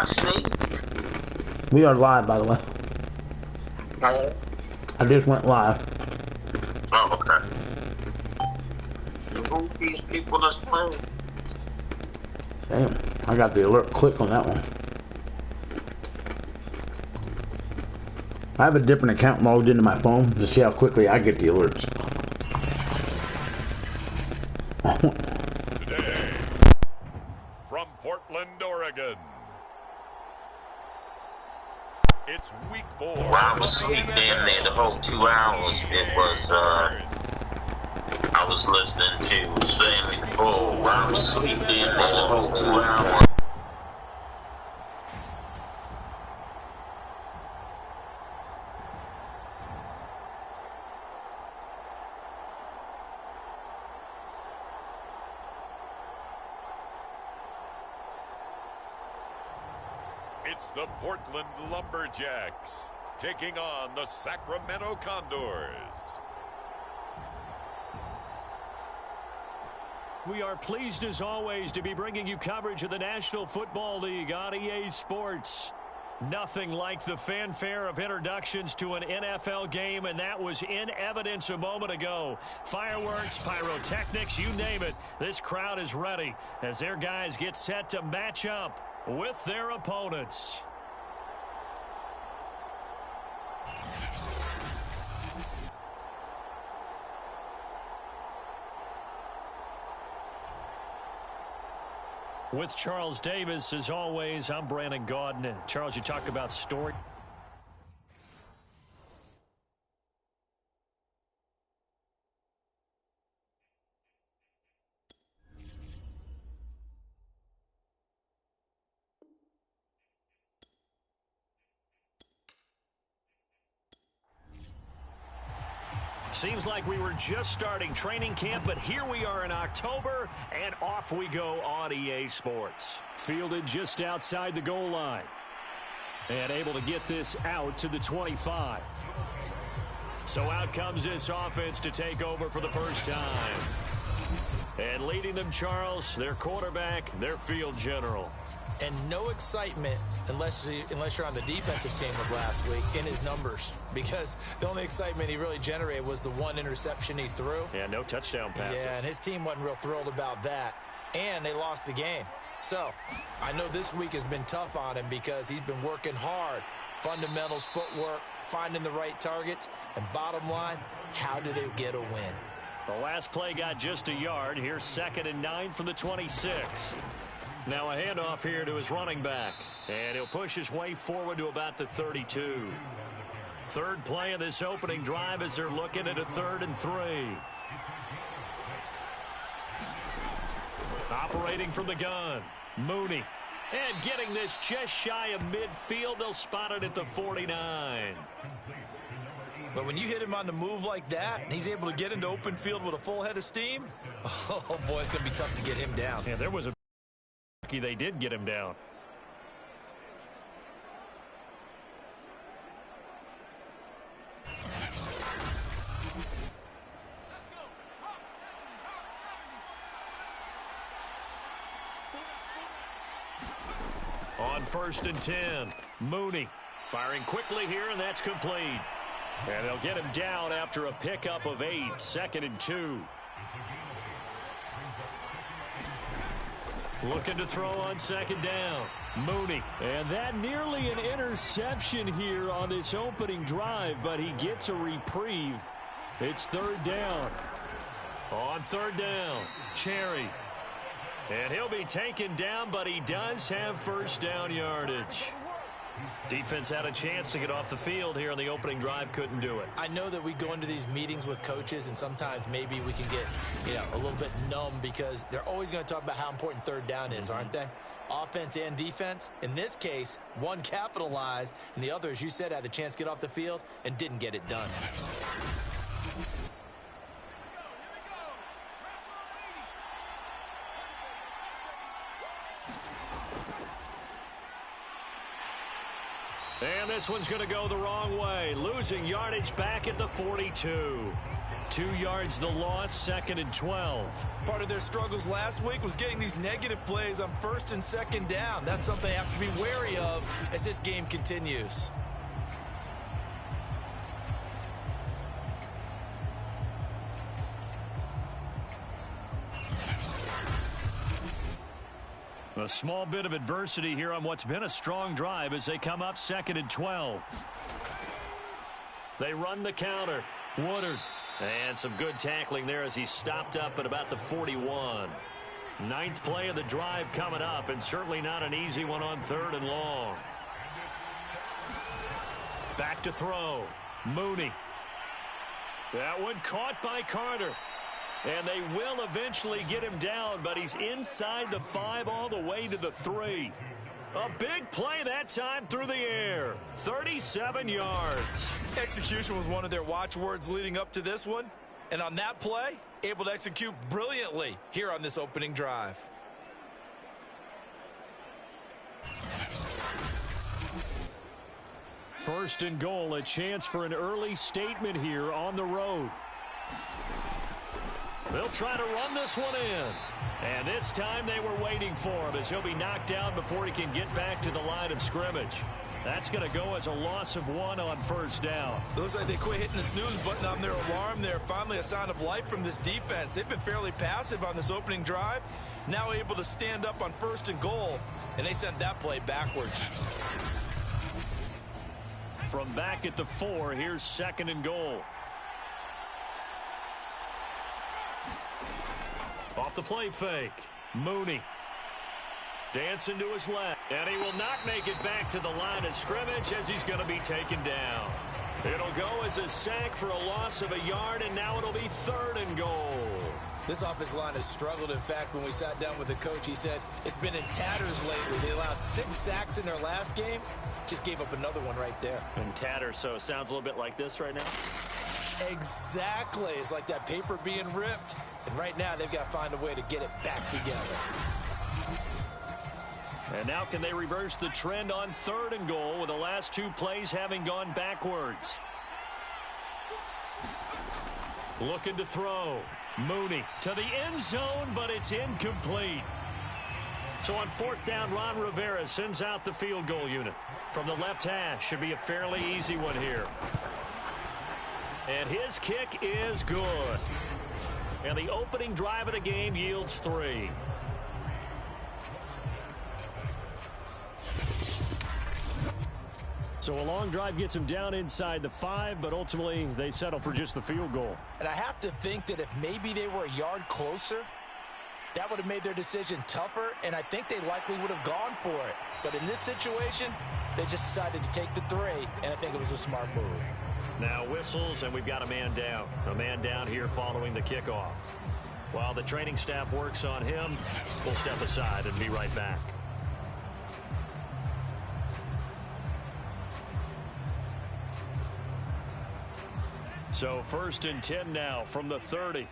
I sneeze? We are live, by the way. Oh, I just went live. okay. Who these people that's playing? Damn, I got the alert click on that one. I have a different account logged into my phone to see how quickly I get the alerts. Today, from Portland, Oregon, it's week 4. Well, I was asleep damn near the whole 2 hours. It was, I was listening to Sammy the Bull. Well, I was asleep damn near the whole 2 hours. It's the Portland Lumberjacks taking on the Sacramento Condors. We are pleased as always to be bringing you coverage of the National Football League on EA Sports. Nothing like the fanfare of introductions to an NFL game, and that was in evidence a moment ago. Fireworks, pyrotechnics, you name it. This crowd is ready as their guys get set to match up with their opponents. With Charles Davis, as always, I'm Brandon Gaudin. Charles, you talk about story. Seems like we were just starting training camp, but here we are in October, and off we go on EA Sports. Fielded just outside the goal line. And able to get this out to the 25. So out comes this offense to take over for the first time. And leading them, Charles, their quarterback, their field general. And no excitement unless you're on the defensive team of last week in his numbers, because the only excitement he really generated was the one interception he threw. Yeah, no touchdown passes. Yeah, and his team wasn't real thrilled about that, and they lost the game. So I know this week has been tough on him because he's been working hard. Fundamentals, footwork, finding the right targets, and bottom line, how do they get a win? The last play got just a yard. Here's 2nd and 9 from the 26. Now a handoff here to his running back. And he'll push his way forward to about the 32. Third play of this opening drive as they're looking at a 3rd and 3. Operating from the gun, Mooney. And getting this just shy of midfield, they'll spot it at the 49. But when you hit him on the move like that, and he's able to get into open field with a full head of steam, oh boy, it's going to be tough to get him down. Yeah, there was a they did get him down. On 1st and 10, Mooney firing quickly here, and that's complete. And they'll get him down after a pickup of 8, 2nd and 2. Looking to throw on 2nd down. Mooney. And that nearly an interception here on this opening drive, but he gets a reprieve. It's 3rd down. On 3rd down, Cherry. And he'll be taken down, but he does have 1st down yardage. Defense had a chance to get off the field here on the opening drive, couldn't do it. I know that we go into these meetings with coaches, and sometimes maybe we can get, a little bit numb because they're always going to talk about how important 3rd down is, aren't they? Offense and defense. In this case, one capitalized, and the other, as you said, had a chance to get off the field and didn't get it done. And this one's going to go the wrong way. Losing yardage back at the 42. 2 yards the loss, 2nd and 12. Part of their struggles last week was getting these negative plays on 1st and 2nd down. That's something they have to be wary of as this game continues. A small bit of adversity here on what's been a strong drive as they come up 2nd and 12. They run the counter. Woodard. And some good tackling there as he stopped up at about the 41. 9th play of the drive coming up, and certainly not an easy one on 3rd and long. Back to throw. Mooney. That one caught by Carter. And they will eventually get him down, but he's inside the 5 all the way to the 3. A big play that time through the air. 37 yards. Execution was one of their watchwords leading up to this one. And on that play, able to execute brilliantly here on this opening drive. First and goal, a chance for an early statement here on the road. They'll try to run this one in. And this time they were waiting for him as he'll be knocked down before he can get back to the line of scrimmage. That's going to go as a loss of 1 on 1st down. It looks like they quit hitting the snooze button on their alarm there. Finally a sign of life from this defense. They've been fairly passive on this opening drive. Now able to stand up on 1st and goal. And they sent that play backwards. From back at the 4, here's 2nd and goal. Off the play fake. Mooney. Dancing to his left. And he will not make it back to the line of scrimmage as he's going to be taken down. It'll go as a sack for a loss of a yard, and now it'll be 3rd and goal. This offensive line has struggled. In fact, when we sat down with the coach, he said it's been in tatters lately. They allowed 6 sacks in their last game. Just gave up another one right there. In tatters, so it sounds a little bit like this right now. Exactly. It's like that paper being ripped. And right now, they've got to find a way to get it back together. And now can they reverse the trend on 3rd and goal with the last 2 plays having gone backwards? Looking to throw. Mooney to the end zone, but it's incomplete. So on 4th down, Ron Rivera sends out the field goal unit. From the left hash, should be a fairly easy one here. And his kick is good. And the opening drive of the game yields 3. So a long drive gets him down inside the 5, but ultimately they settle for just the field goal. And I have to think that if maybe they were a yard closer, that would have made their decision tougher, and I think they likely would have gone for it. But in this situation, they just decided to take the 3, and I think it was a smart move. Now whistles, and we've got a man down. A man down here following the kickoff. While the training staff works on him, we'll step aside and be right back. So 1st and 10 now from the 30.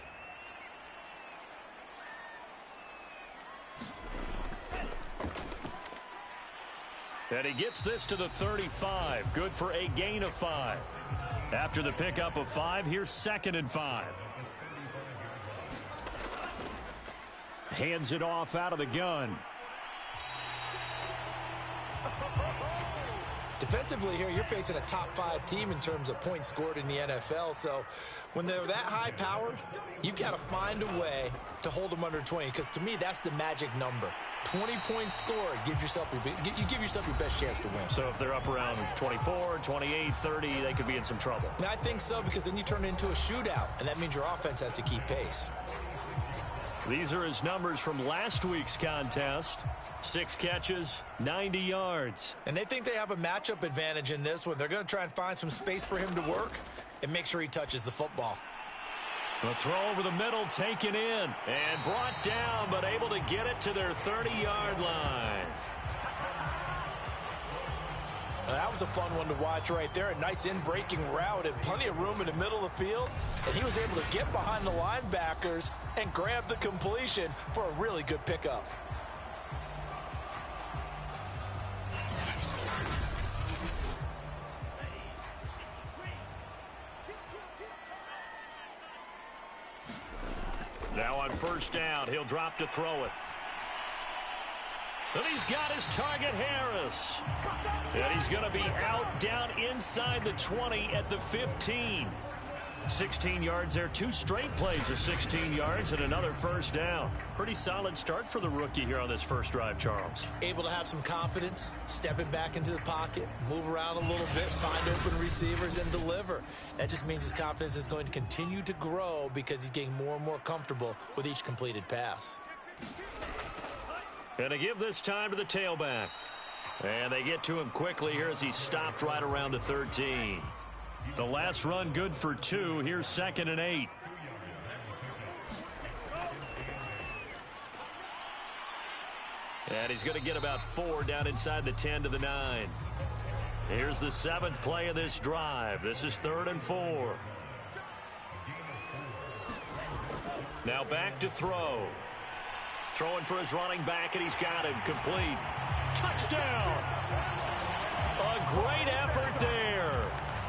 And he gets this to the 35. Good for a gain of 5. After the pickup of 5, here's 2nd and 5. Hands it off out of the gun. Defensively here, you're facing a top 5 team in terms of points scored in the NFL. So when they're that high powered, you've got to find a way to hold them under 20. Because to me, that's the magic number. 20 points scored, you give yourself your best chance to win. So if they're up around 24, 28, 30, they could be in some trouble. I think so, because then you turn it into a shootout, and that means your offense has to keep pace. These are his numbers from last week's contest. 6 catches, 90 yards. And they think they have a matchup advantage in this one. They're going to try and find some space for him to work and make sure he touches the football. The throw over the middle taken in and brought down, but able to get it to their 30-yard line. That was a fun one to watch right there. A nice in-breaking route and plenty of room in the middle of the field. And he was able to get behind the linebackers and grab the completion for a really good pickup. Now on first down, he'll drop to throw it. And he's got his target, Harris. And he's going to be out down inside the 20 at the 15. 16 yards there. 2 straight plays of 16 yards and another first down. Pretty solid start for the rookie here on this first drive, Charles. Able to have some confidence, stepping back into the pocket, move around a little bit, find open receivers, and deliver. That just means his confidence is going to continue to grow because he's getting more and more comfortable with each completed pass. And they give this time to the tailback. And they get to him quickly here as he stopped right around the 13. The last run good for 2. Here's 2nd and 8. And he's going to get about 4 down inside the 10 to the 9. Here's the 7th play of this drive. This is 3rd and 4. Now back to throw. Throwing for his running back, and he's got it. Complete. Touchdown! A great effort there.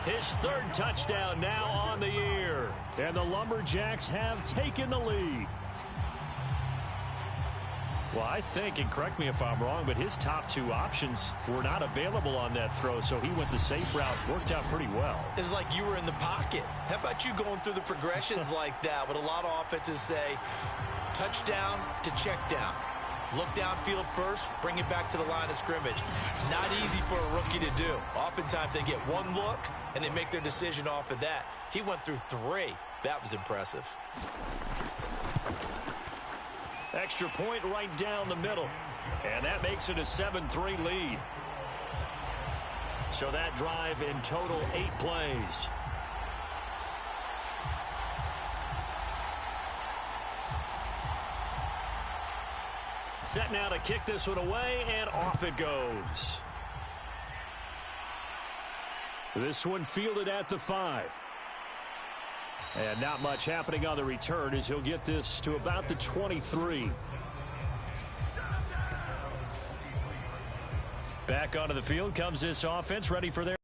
His 3rd touchdown now on the year. And the Lumberjacks have taken the lead. Well, I think, and correct me if I'm wrong, but his top 2 options were not available on that throw, so he went the safe route. Worked out pretty well. It was like you were in the pocket. How about you going through the progressions like that? What a lot of offenses say, touchdown to check down. Look downfield first, bring it back to the line of scrimmage. Not easy for a rookie to do. Oftentimes they get 1 look, and they make their decision off of that. He went through 3. That was impressive. Extra point right down the middle. And that makes it a 7-3 lead. So that drive in total 8 plays. Set now to kick this one away, and off it goes. This one fielded at the 5. And not much happening on the return as he'll get this to about the 23. Back onto the field comes this offense, ready for their...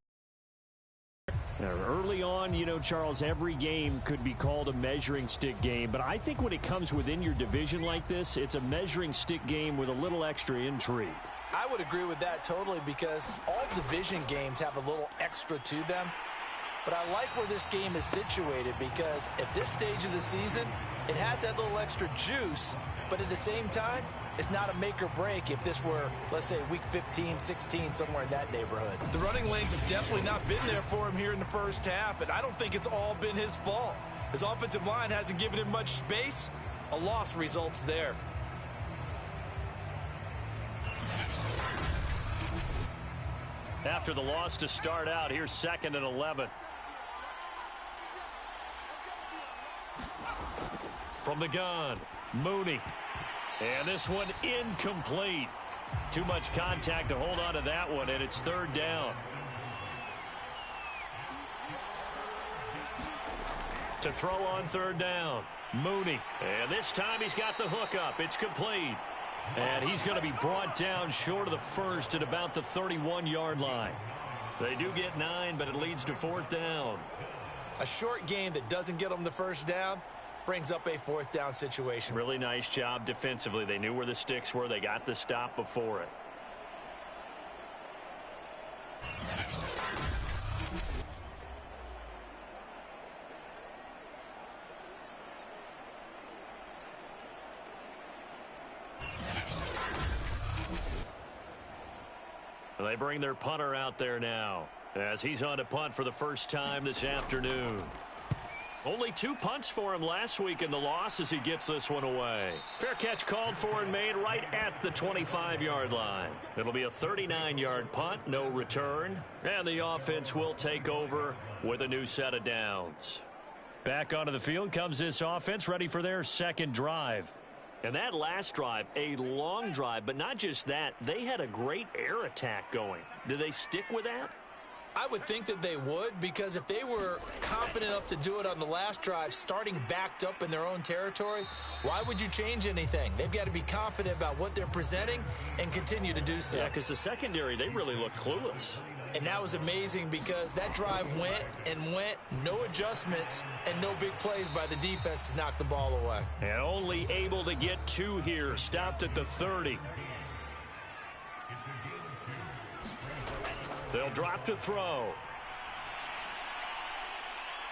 Now, early on, you know, Charles, every game could be called a measuring stick game, but I think when it comes within your division like this, it's a measuring stick game with a little extra intrigue. I would agree with that totally because all division games have a little extra to them. But I like where this game is situated because at this stage of the season, it has that little extra juice, but at the same time, it's not a make or break if this were, let's say, week 15, 16, somewhere in that neighborhood. The running lanes have definitely not been there for him here in the first half, and I don't think it's all been his fault. His offensive line hasn't given him much space. A loss results there. After the loss to start out, here's 2nd and 11. From the gun, Mooney. And this one incomplete. Too much contact to hold on to that one, and it's 3rd down. To throw on 3rd down, Mooney. And this time he's got the hook up. It's complete. And he's going to be brought down short of the 1st at about the 31-yard line. They do get 9, but it leads to 4th down. A short game that doesn't get them the 1st down brings up a 4th down situation. Really nice job defensively. They knew where the sticks were. They got the stop before it. They bring their punter out there now as he's on to punt for the first time this afternoon. Only 2 punts for him last week in the loss as he gets this one away. Fair catch called for and made right at the 25-yard line. It'll be a 39-yard punt, no return, and the offense will take over with a new set of downs. Back onto the field comes this offense, ready for their 2nd drive. And that last drive, a long drive, but not just that, they had a great air attack going. Do they stick with that? I would think that they would, because if they were confident enough to do it on the last drive, starting backed up in their own territory, why would you change anything? They've got to be confident about what they're presenting and continue to do so. Yeah, because the secondary, they really looked clueless. And that was amazing because that drive went and went, no adjustments, and no big plays by the defense to knock the ball away. And only able to get 2 here, stopped at the 30. They'll drop to throw.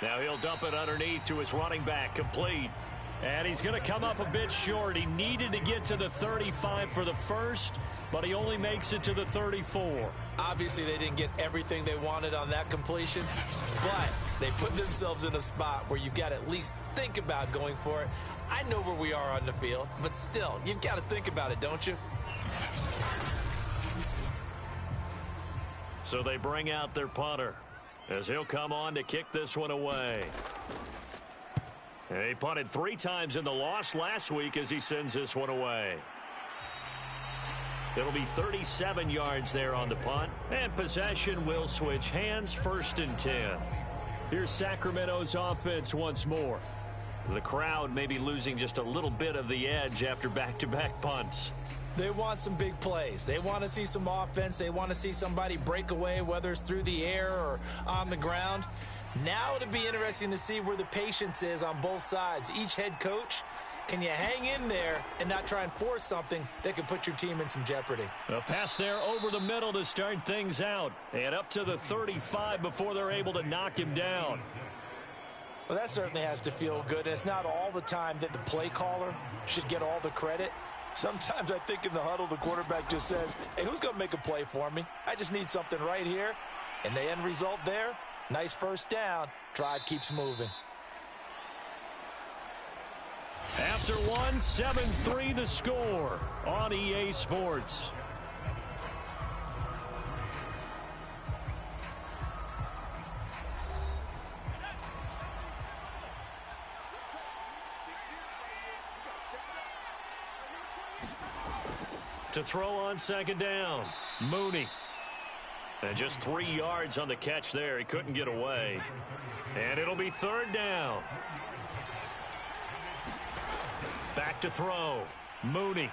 Now he'll dump it underneath to his running back, complete. And he's going to come up a bit short. He needed to get to the 35 for the first, but he only makes it to the 34. Obviously, they didn't get everything they wanted on that completion, but they put themselves in a spot where you've got to at least think about going for it. I know where we are on the field, but still, you've got to think about it, don't you? So they bring out their punter as he'll come on to kick this one away. And he punted 3 times in the loss last week as he sends this one away. It'll be 37 yards there on the punt, and possession will switch hands, 1st and 10. Here's Sacramento's offense once more. The crowd may be losing just a little bit of the edge after back-to-back punts. They want some big plays. They want to see some offense. They want to see somebody break away, whether it's through the air or on the ground. Now it'll be interesting to see where the patience is on both sides. Each head coach, can you hang in there and not try and force something that could put your team in some jeopardy? A pass there over the middle to start things out. And up to the 35 before they're able to knock him down. Well, that certainly has to feel good. And it's not all the time that the play caller should get all the credit. Sometimes I think in the huddle, the quarterback just says, hey, who's going to make a play for me? I just need something right here. And the end result there, nice first down. Drive keeps moving. After one, 7-3 the score on EA Sports. To throw on 2nd down, Mooney. And just 3 yards on the catch there. He couldn't get away. And it'll be 3rd down. Back to throw, Mooney.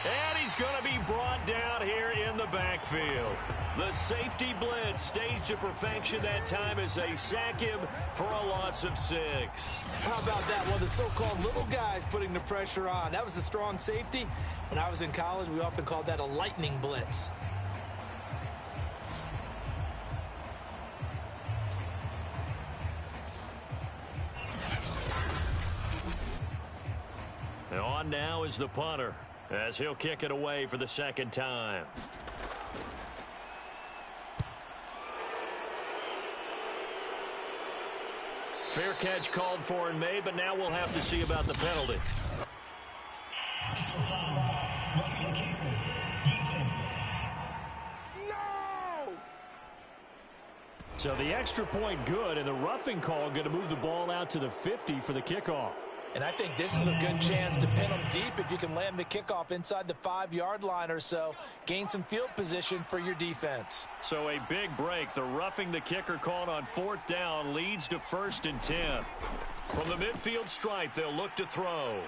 And he's going to be brought down here in the backfield. The safety blitz staged to perfection that time as they sack him for a loss of 6. How about that? One of the so-called little guys putting the pressure on. That was the strong safety. When I was in college, we often called that a lightning blitz. And on now is the punter as he'll kick it away for the 2nd time. Fair catch called for and made, but now we'll have to see about the penalty. No! So the extra point good, and the roughing call going to move the ball out to the 50 for the kickoff. And I think this is a good chance to pin them deep if you can land the kickoff inside the 5-yard line or so. Gain some field position for your defense. So a big break. The roughing the kicker called on 4th down leads to 1st and 10. From the midfield stripe, they'll look to throw.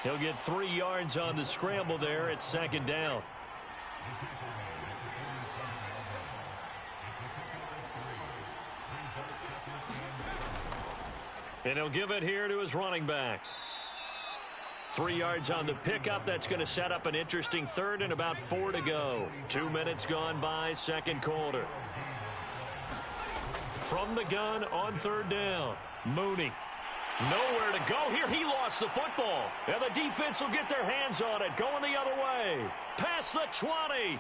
He'll get 3 yards on the scramble there at 2nd down. And he'll give it here to his running back. 3 yards on the pickup. That's going to set up an interesting 3rd and about 4 to go. 2 minutes gone by, 2nd quarter. From the gun on 3rd down, Mooney. Nowhere to go here. He lost the football. And the defense will get their hands on it. Going the other way. Past the 20.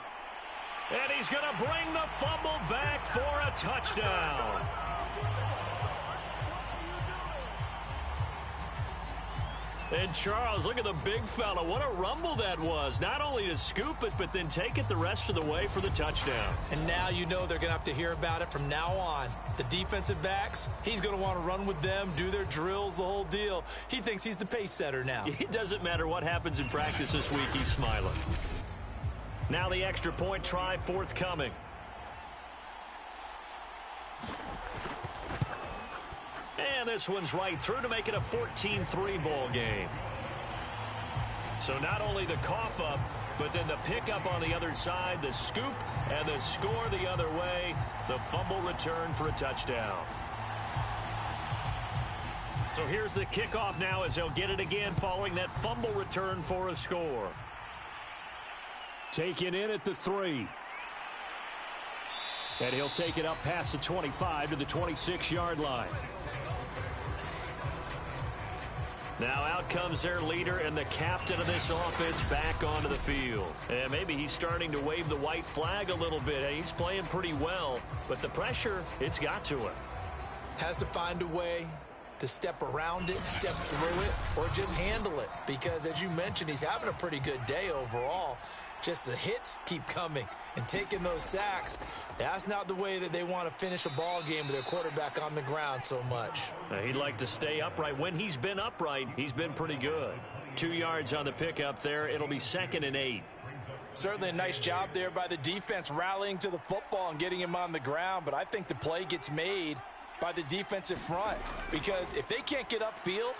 And he's going to bring the fumble back for a touchdown. And Charles, look at the big fella. What a rumble that was. Not only to scoop it, but then take it the rest of the way for the touchdown. And now you know they're going to have to hear about it from now on. The defensive backs, he's going to want to run with them, do their drills, the whole deal. He thinks he's the pace setter now. It doesn't matter what happens in practice this week. He's smiling. Now the extra point try forthcoming. And this one's right through to make it a 14-3 ball game. So not only the cough up, but then the pickup on the other side, the scoop, and the score the other way. The fumble return for a touchdown. So here's the kickoff now as they'll get it again following that fumble return for a score. Taken in at the 3. And he'll take it up past the 25 to the 26-yard line. Now out comes their leader and the captain of this offense back onto the field. And maybe he's starting to wave the white flag a little bit. He's playing pretty well, but the pressure, it's got to him. Has to find a way to step around it, step through it, or just handle it. Because as you mentioned, he's having a pretty good day overall. Just the hits keep coming and taking those sacks. That's not the way that they want to finish a ball game with their quarterback on the ground so much. He'd like to stay upright. When he's been upright, he's been pretty good. 2 yards on the pickup there. It'll be 2nd and 8. Certainly a nice job there by the defense rallying to the football and getting him on the ground. But I think the play gets made by the defensive front. Because if they can't get upfield,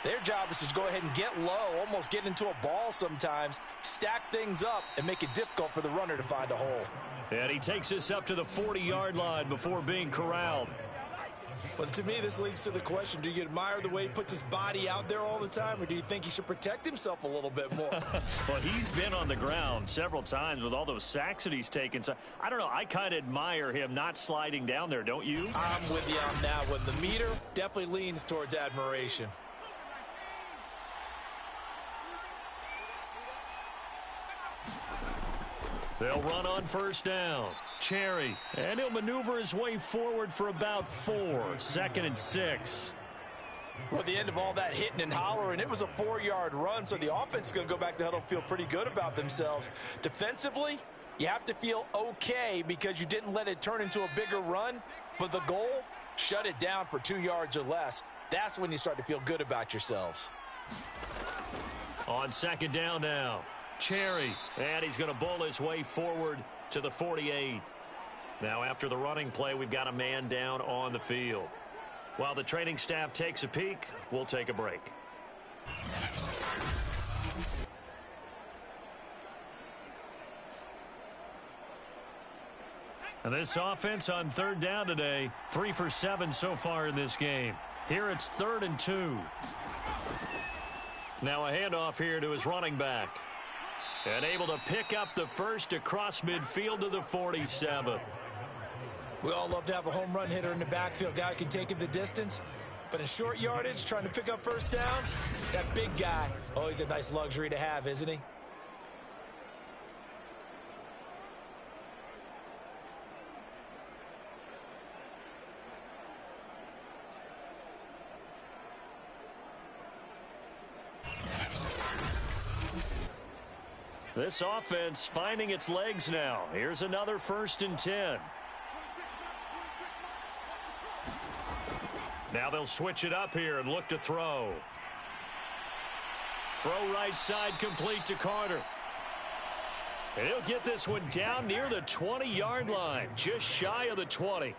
their job is to go ahead and get low, almost get into a ball sometimes, stack things up, and make it difficult for the runner to find a hole. And he takes us up to the 40-yard line before being corralled. Well, to me, this leads to the question, do you admire the way he puts his body out there all the time, or do you think he should protect himself a little bit more? Well, he's been on the ground several times with all those sacks that he's taken. So, I don't know. I kind of admire him not sliding down there, don't you? I'm with you on that one. The meter definitely leans towards admiration. They'll run on first down. Cherry. And he'll maneuver his way forward for about 4. 2nd and 6. Well, at the end of all that hitting and hollering, it was a 4-yard run, so the offense is going to go back to huddle, feel pretty good about themselves. Defensively, you have to feel okay because you didn't let it turn into a bigger run, but the goal, shut it down for 2 yards or less. That's when you start to feel good about yourselves. On 2nd down now. Cherry, and he's going to bowl his way forward to the 48. Now after the running play, we've got a man down on the field. While the training staff takes a peek, we'll take a break. And this offense on 3rd down today, 3 for 7 so far in this game. Here it's 3rd and 2. Now a handoff here to his running back. And able to pick up the first across midfield to the 47. We all love to have a home run hitter in the backfield. Guy who can take it the distance. But in short yardage, trying to pick up first downs, that big guy, always a nice luxury to have, isn't he? This offense finding its legs now. Here's another 1st and 10. Now they'll switch it up here and look to throw. Throw right side complete to Carter. And he'll get this one down near the 20-yard line, just shy of the 20.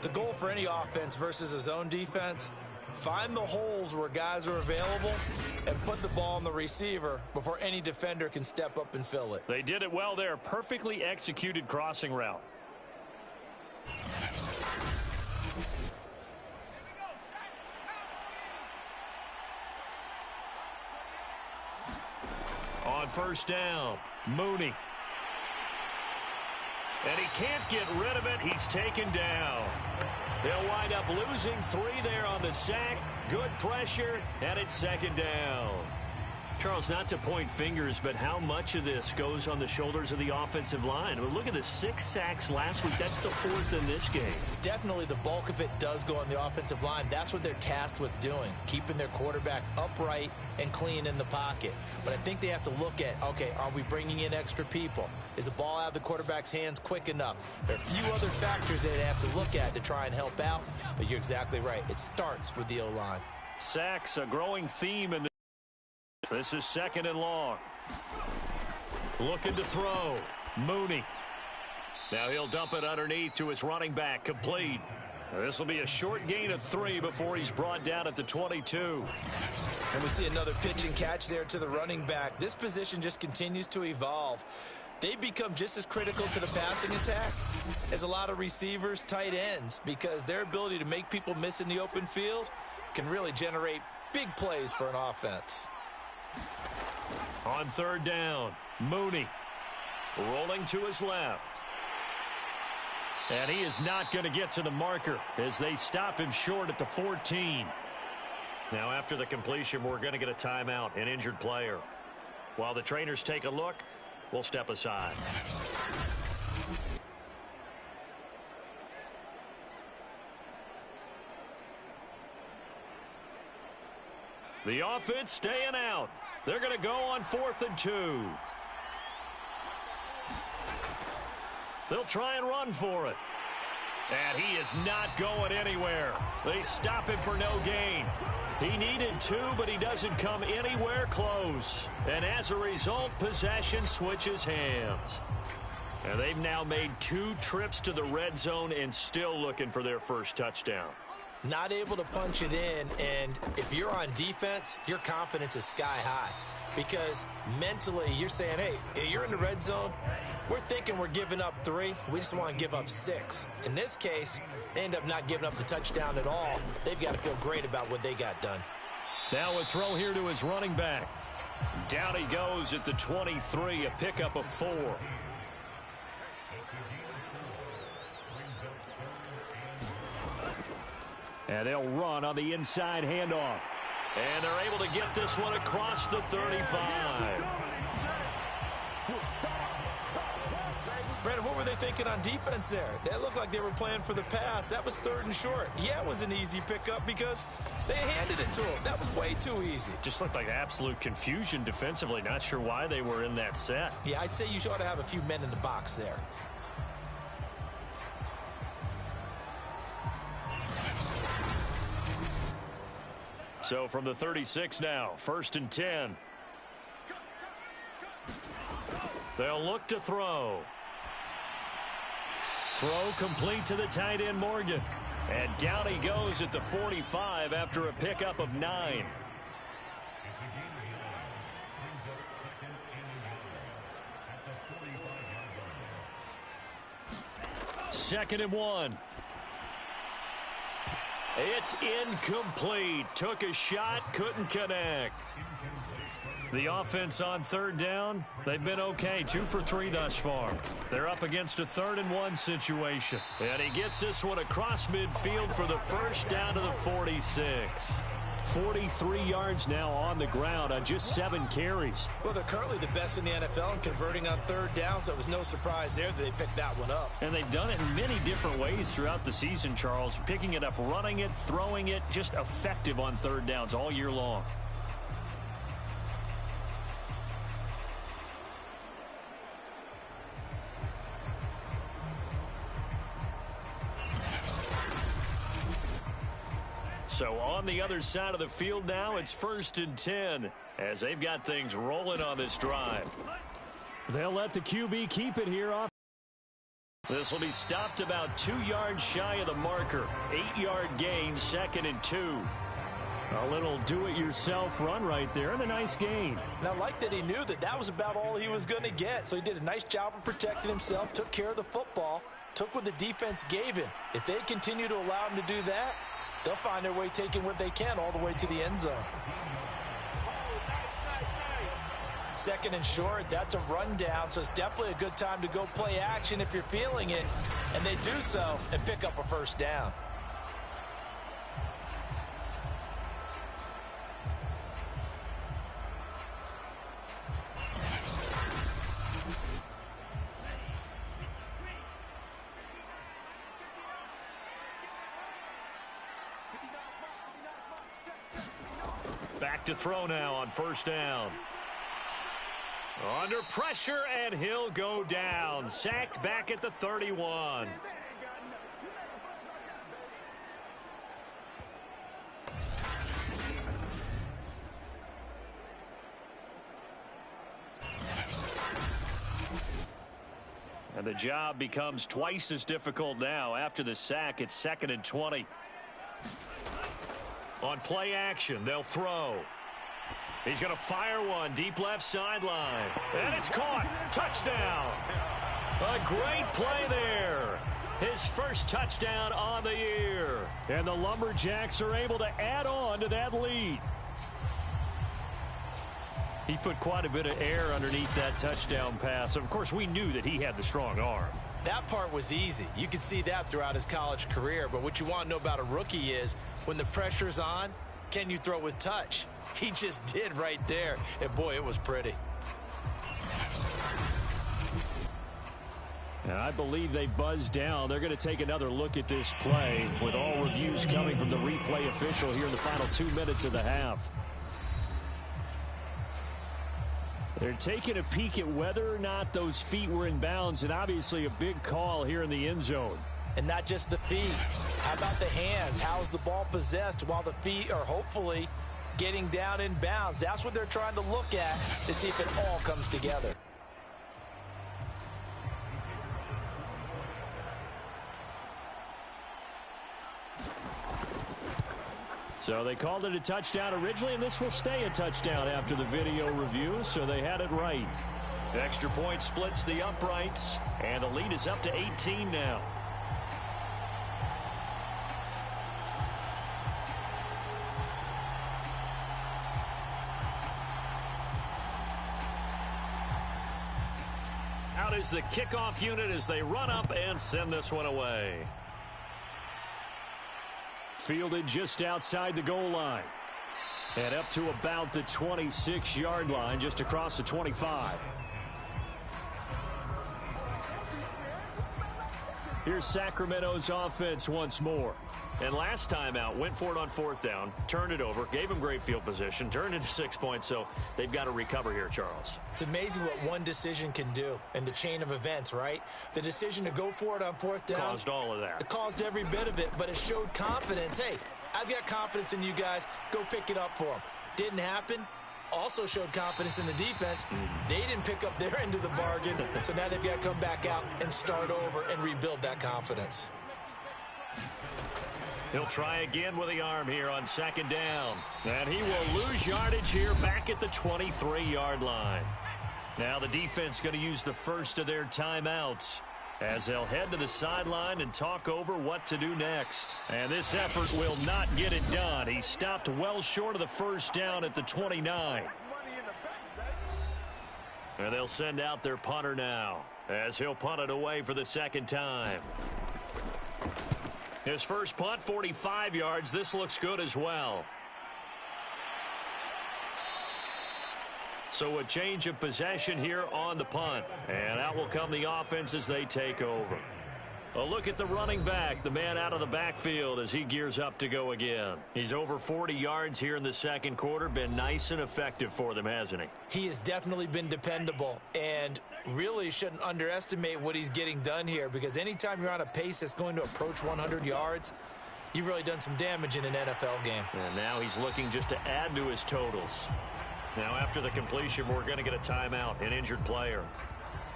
The goal for any offense versus a zone defense, find the holes where guys are available and put the ball on the receiver before any defender can step up and fill it. They did it well there. Perfectly executed crossing route. On first down, Mooney. And he can't get rid of it. He's taken down. They'll wind up losing 3 there on the sack. Good pressure, and it's 2nd down. Charles, not to point fingers, but how much of this goes on the shoulders of the offensive line? Well, look at the 6 sacks last week. That's the 4th in this game. Definitely the bulk of it does go on the offensive line. That's what they're tasked with doing, keeping their quarterback upright and clean in the pocket. But I think they have to look at, okay, are we bringing in extra people? Is the ball out of the quarterback's hands quick enough? There are a few other factors that they have to look at to try and help out, but you're exactly right. It starts with the O-line. Sacks, a growing theme in this is 2nd and long. Looking to throw. Mooney. Now he'll dump it underneath to his running back. Complete. This will be a short gain of 3 before he's brought down at the 22. And we see another pitch and catch there to the running back. This position just continues to evolve. They become just as critical to the passing attack as a lot of receivers, tight ends, because their ability to make people miss in the open field can really generate big plays for an offense. On 3rd down, Mooney rolling to his left. And he is not going to get to the marker as they stop him short at the 14. Now, after the completion, we're going to get a timeout, an injured player. While the trainers take a look, we'll step aside. The offense staying out. They're going to go on 4th and 2. They'll try and run for it. And he is not going anywhere. They stop him for no gain. He needed 2, but he doesn't come anywhere close. And as a result, possession switches hands. And they've now made 2 trips to the red zone and still looking for their first touchdown. Not able to punch it in, and if you're on defense, your confidence is sky high. Because mentally, you're saying, hey, you're in the red zone. We're thinking we're giving up 3. We just want to give up 6. In this case, they end up not giving up the touchdown at all. They've got to feel great about what they got done. Now a throw here to his running back. Down he goes at the 23, a pickup of 4. And they'll run on the inside handoff. And they're able to get this one across the 35. Brandon, what were they thinking on defense there? That looked like they were playing for the pass. That was 3rd and short. Yeah, it was an easy pickup because they handed it to him. That was way too easy. Just looked like absolute confusion defensively. Not sure why they were in that set. Yeah, I'd say you ought to have a few men in the box there. So from the 36 now, 1st and 10. They'll look to throw. Throw complete to the tight end, Morgan. And down he goes at the 45 after a pickup of 9. Second and 1. It's incomplete. Took a shot, couldn't connect. The offense on 3rd down, they've been okay. 2 for 3 thus far. They're up against a 3rd and 1 situation. And he gets this one across midfield for the first down to the 46. 43 yards now on the ground on just 7 carries. Well, they're currently the best in the NFL in converting on 3rd down, so it was no surprise there that they picked that one up. And they've done it in many different ways throughout the season, Charles. Picking it up, running it, throwing it, just effective on 3rd downs all year long. So on the other side of the field now, it's 1st and 10 as they've got things rolling on this drive. They'll let the QB keep it here off. This will be stopped about 2 yards shy of the marker. 8-yard gain, 2nd and 2. A little do-it-yourself run right there and a nice gain. Now, I like that he knew that that was about all he was going to get. So he did a nice job of protecting himself, took care of the football, took what the defense gave him. If they continue to allow him to do that, they'll find their way taking what they can all the way to the end zone. 2nd and short, that's a rundown, so it's definitely a good time to go play action if you're feeling it. And they do so and pick up a 1st down. Back to throw now on 1st down. Under pressure, and he'll go down. Sacked back at the 31. And And the job becomes twice as difficult now. After the sack, it's 2nd and 20. On play action, they'll throw. He's going to fire one deep left sideline. And it's caught. Touchdown. A great play there. His first touchdown on the year. And the Lumberjacks are able to add on to that lead. He put quite a bit of air underneath that touchdown pass. Of course, we knew that he had the strong arm. That part was easy. You could see that throughout his college career. But what you want to know about a rookie is when the pressure's on, can you throw with touch? He just did right there. And, boy, it was pretty. And I believe they buzzed down. They're going to take another look at this play with all reviews coming from the replay official here in the final 2 minutes of the half. They're taking a peek at whether or not those feet were in bounds, and obviously a big call here in the end zone. And not just the feet. How about the hands? How's the ball possessed while the feet are hopefully getting down in bounds? That's what they're trying to look at to see if it all comes together. So they called it a touchdown originally, and this will stay a touchdown after the video review, so they had it right. The extra point splits the uprights, and the lead is up to 18 now. Out is the kickoff unit as they run up and send this one away. Fielded just outside the goal line. And up to about the 26-yard line, just across the 25. Here's Sacramento's offense once more. And last time out, went for it on 4th down, turned it over, gave him great field position, turned into 6 points, so they've got to recover here, Charles. It's amazing what one decision can do in the chain of events, right? The decision to go for it on 4th down. Caused all of that. It caused every bit of it, but it showed confidence. Hey, I've got confidence in you guys. Go pick it up for them. Didn't happen. Also showed confidence in the defense. They didn't pick up their end of the bargain, so now they've got to come back out and start over and rebuild that confidence. He'll try again with the arm here on 2nd down. And he will lose yardage here back at the 23-yard line. Now the defense going to use the first of their timeouts as they'll head to the sideline and talk over what to do next. And this effort will not get it done. He stopped well short of the 1st down at the 29. And they'll send out their punter now as he'll punt it away for the 2nd time. His first punt, 45 yards. This looks good as well. So a change of possession here on the punt. And out will come the offense as they take over. A look at the running back, the man out of the backfield as he gears up to go again. He's over 40 yards here in the 2nd quarter. Been nice and effective for them, hasn't he? He has definitely been dependable and really shouldn't underestimate what he's getting done here, because anytime you're on a pace that's going to approach 100 yards, you've really done some damage in an NFL game. And now he's looking just to add to his totals. Now after the completion, we're going to get a timeout, an injured player.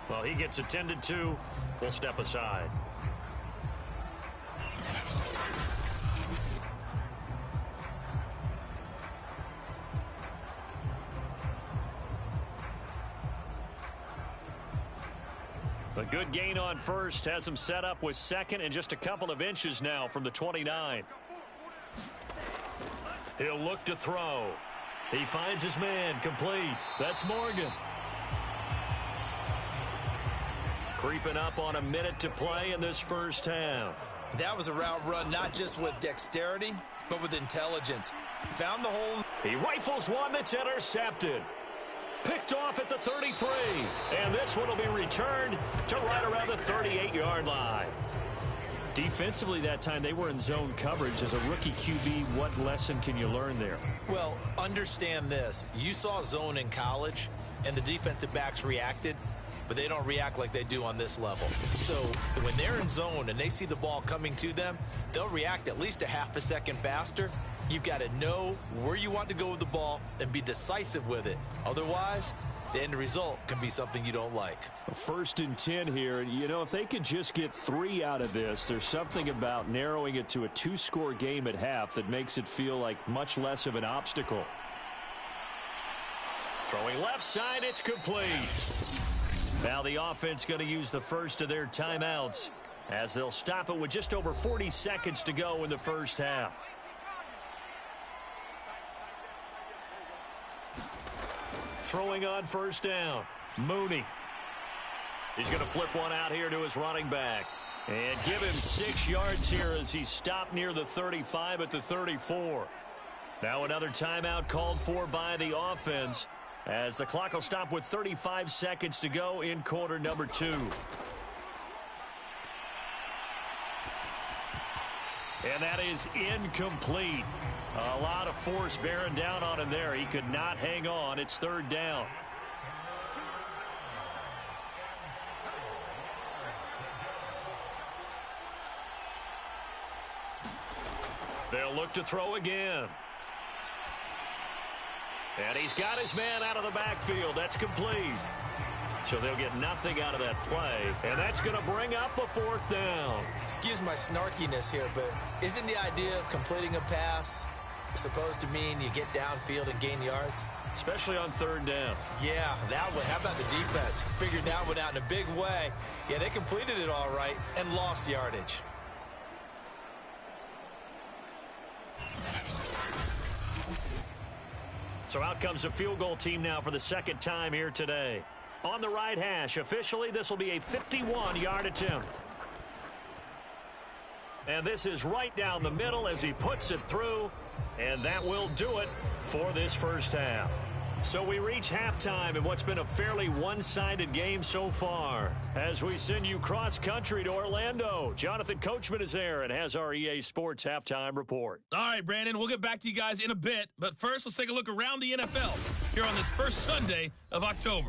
Well, he gets attended to. We'll step aside. A good gain on first has him set up with 2nd and just a couple of inches now from the 29. He'll look to throw. He finds his man complete. That's Morgan. Creeping up on a minute to play in this first half. That was a route run not just with dexterity, but with intelligence. Found the hole. He rifles one that's intercepted. Picked off at the 33. And this one will be returned to right around the 38-yard line. Defensively that time, they were in zone coverage. As a rookie QB, what lesson can you learn there? Well, understand this. You saw zone in college, and the defensive backs reacted, but they don't react like they do on this level. So when they're in zone and they see the ball coming to them, they'll react at least a half a second faster. You've got to know where you want to go with the ball and be decisive with it. Otherwise, the end result can be something you don't like. 1st and 10 here. You know, if they could just get 3 out of this, there's something about narrowing it to a 2-score game at half that makes it feel like much less of an obstacle. Throwing left side, it's complete. Now the offense going to use the first of their timeouts as they'll stop it with just over 40 seconds to go in the first half. Throwing on 1st down, Mooney. He's going to flip one out here to his running back. And give him 6 yards here as he's stopped near the 35 at the 34. Now another timeout called for by the offense as the clock will stop with 35 seconds to go in quarter number 2. And that is incomplete. A lot of force bearing down on him there. He could not hang on. It's 3rd down. They'll look to throw again. And he's got his man out of the backfield. That's complete. So they'll get nothing out of that play. And that's going to bring up a 4th down. Excuse my snarkiness here, but isn't the idea of completing a pass supposed to mean you get downfield and gain yards? Especially on 3rd down. Yeah, that one. How about the defense? Figured that one out in a big way. Yeah, they completed it all right and lost yardage. So out comes a field goal team now for the 2nd time here today. On the right hash, officially, this will be a 51-yard attempt. And this is right down the middle as he puts it through. And that will do it for this first half. So we reach halftime in what's been a fairly one-sided game so far. As we send you cross-country to Orlando, Jonathan Coachman is there and has our EA Sports halftime report. All right, Brandon, we'll get back to you guys in a bit. But first, let's take a look around the NFL here on this first Sunday of October.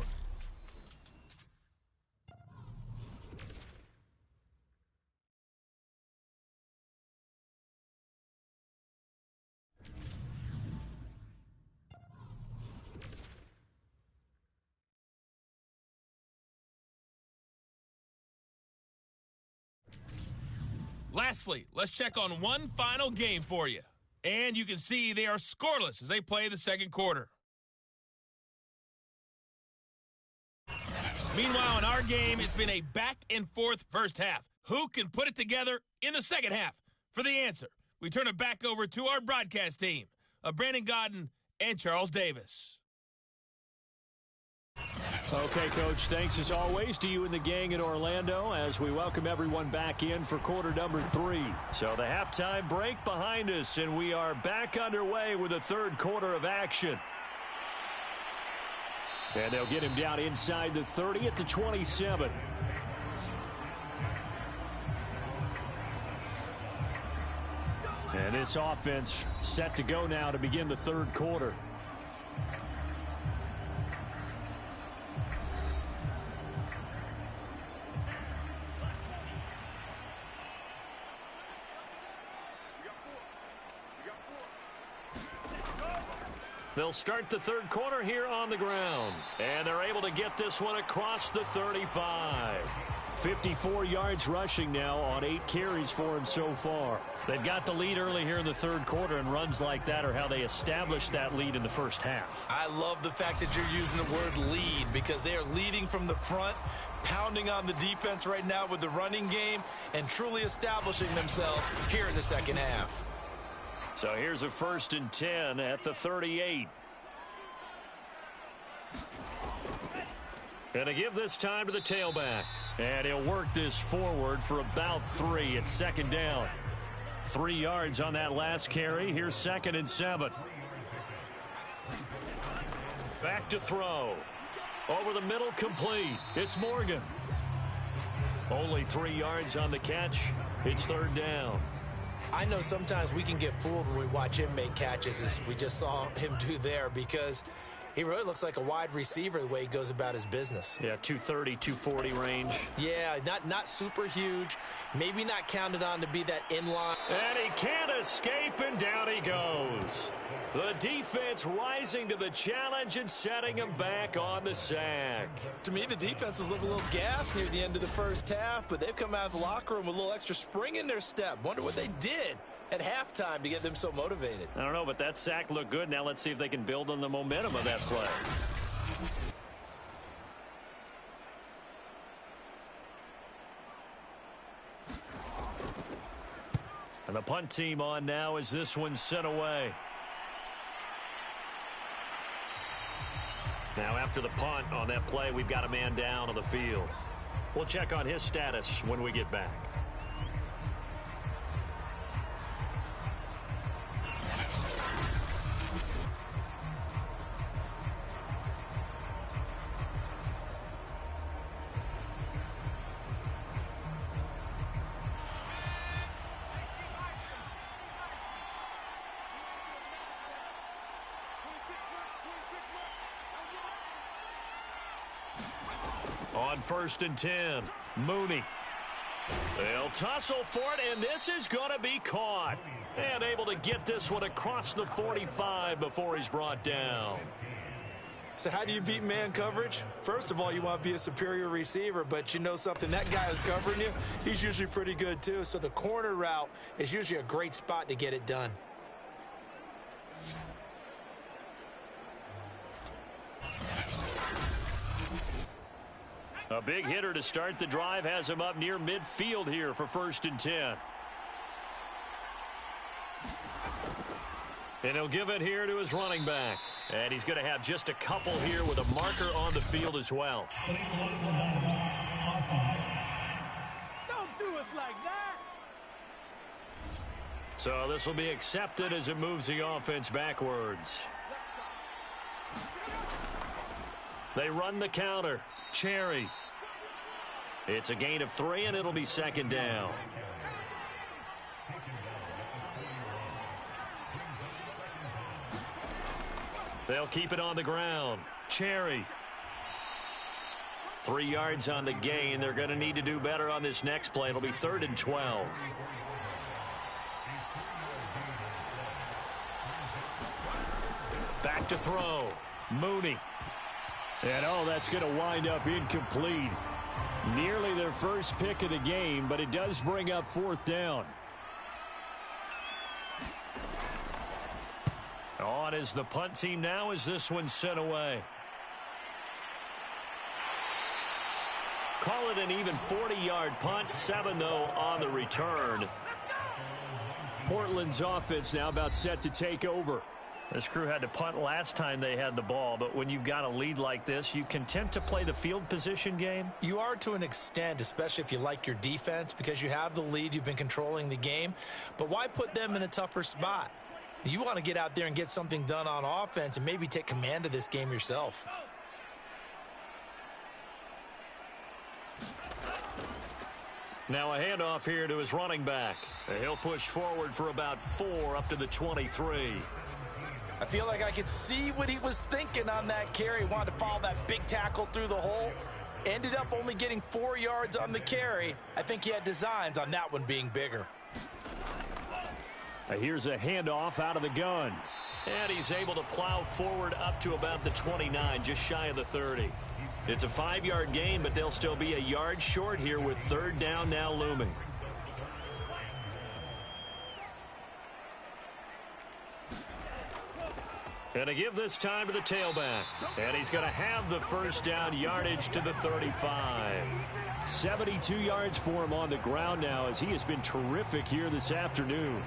Lastly, let's check on one final game for you. And you can see they are scoreless as they play the 2nd quarter. Meanwhile, in our game, it's been a back-and-forth first half. Who can put it together in the 2nd half? For the answer, we turn it back over to our broadcast team of Brandon Godden and Charles Davis. Okay, Coach, thanks as always to you and the gang in Orlando as we welcome everyone back in for quarter number 3. So the halftime break behind us, and we are back underway with the 3rd quarter of action. And they'll get him down inside the 30 at the 27. And this offense set to go now to begin the 3rd quarter. They'll start the 3rd quarter here on the ground. And they're able to get this one across the 35. 54 yards rushing now on 8 carries for him so far. They've got the lead early here in the 3rd quarter, and runs like that are how they established that lead in the first half. I love the fact that you're using the word lead because they are leading from the front, pounding on the defense right now with the running game, and truly establishing themselves here in the 2nd half. So here's a 1st and 10 at the 38. And to give this time to the tailback. And he'll work this forward for about 3 at 2nd down. 3 yards on that last carry. Here's 2nd and 7. Back to throw. Over the middle, complete. It's Morgan. Only 3 yards on the catch. It's 3rd down. I know sometimes we can get fooled when we watch him make catches, as we just saw him do there, because He really looks like a wide receiver the way he goes about his business. Yeah, 230, 240 range. Yeah, not super huge. Maybe not counted on to be that inline. And he can't escape, and down he goes. The defense rising to the challenge and setting him back on the sack. To me, the defense was looking a little gassed near the end of the first half, but they've come out of the locker room with a little extra spring in their step. Wonder what they did at halftime to get them so motivated. I don't know, but that sack looked good. Now let's see if they can build on the momentum of that play. And the punt team on now as this one's sent away. Now after the punt on that play, we've got a man down on the field. We'll check on his status when we get back. On 1st and 10, Mooney. They'll tussle for it, and this is going to be caught. And able to get this one across the 45 before he's brought down. So how do you beat man coverage? First of all, you want to be a superior receiver, but you know something, that guy who's covering you, he's usually pretty good too. So the corner route is usually a great spot to get it done. A big hitter to start the drive has him up near midfield here for 1st and 10. And he'll give it here to his running back. And he's going to have just a couple here with a marker on the field as well. Don't do us like that. So this will be accepted as it moves the offense backwards. They run the counter. Cherry. It's a gain of 3, and it'll be 2nd down. They'll keep it on the ground. Cherry. 3 yards on the gain. They're going to need to do better on this next play. It'll be 3rd and 12. Back to throw. Mooney. And, oh, that's going to wind up incomplete. Nearly their first pick of the game, but it does bring up 4th down. On is the punt team now as this one's sent away. Call it an even 40-yard punt. 7, though, on the return. Portland's offense now about set to take over. This crew had to punt last time they had the ball, but when you've got a lead like this, you content to play the field position game? You are to an extent, especially if you like your defense, because you have the lead, you've been controlling the game. But why put them in a tougher spot? You want to get out there and get something done on offense and maybe take command of this game yourself. Now a handoff here to his running back. He'll push forward for about 4 up to the 23. I feel like I could see what he was thinking on that carry. Wanted to follow that big tackle through the hole. Ended up only getting 4 yards on the carry. I think he had designs on that one being bigger. Here's a handoff out of the gun. And he's able to plow forward up to about the 29, just shy of the 30. It's a 5-yard gain, but they'll still be a yard short here with 3rd down now looming. And to give this time to the tailback. And he's going to have the 1st down yardage to the 35. 72 yards for him on the ground now as he has been terrific here this afternoon.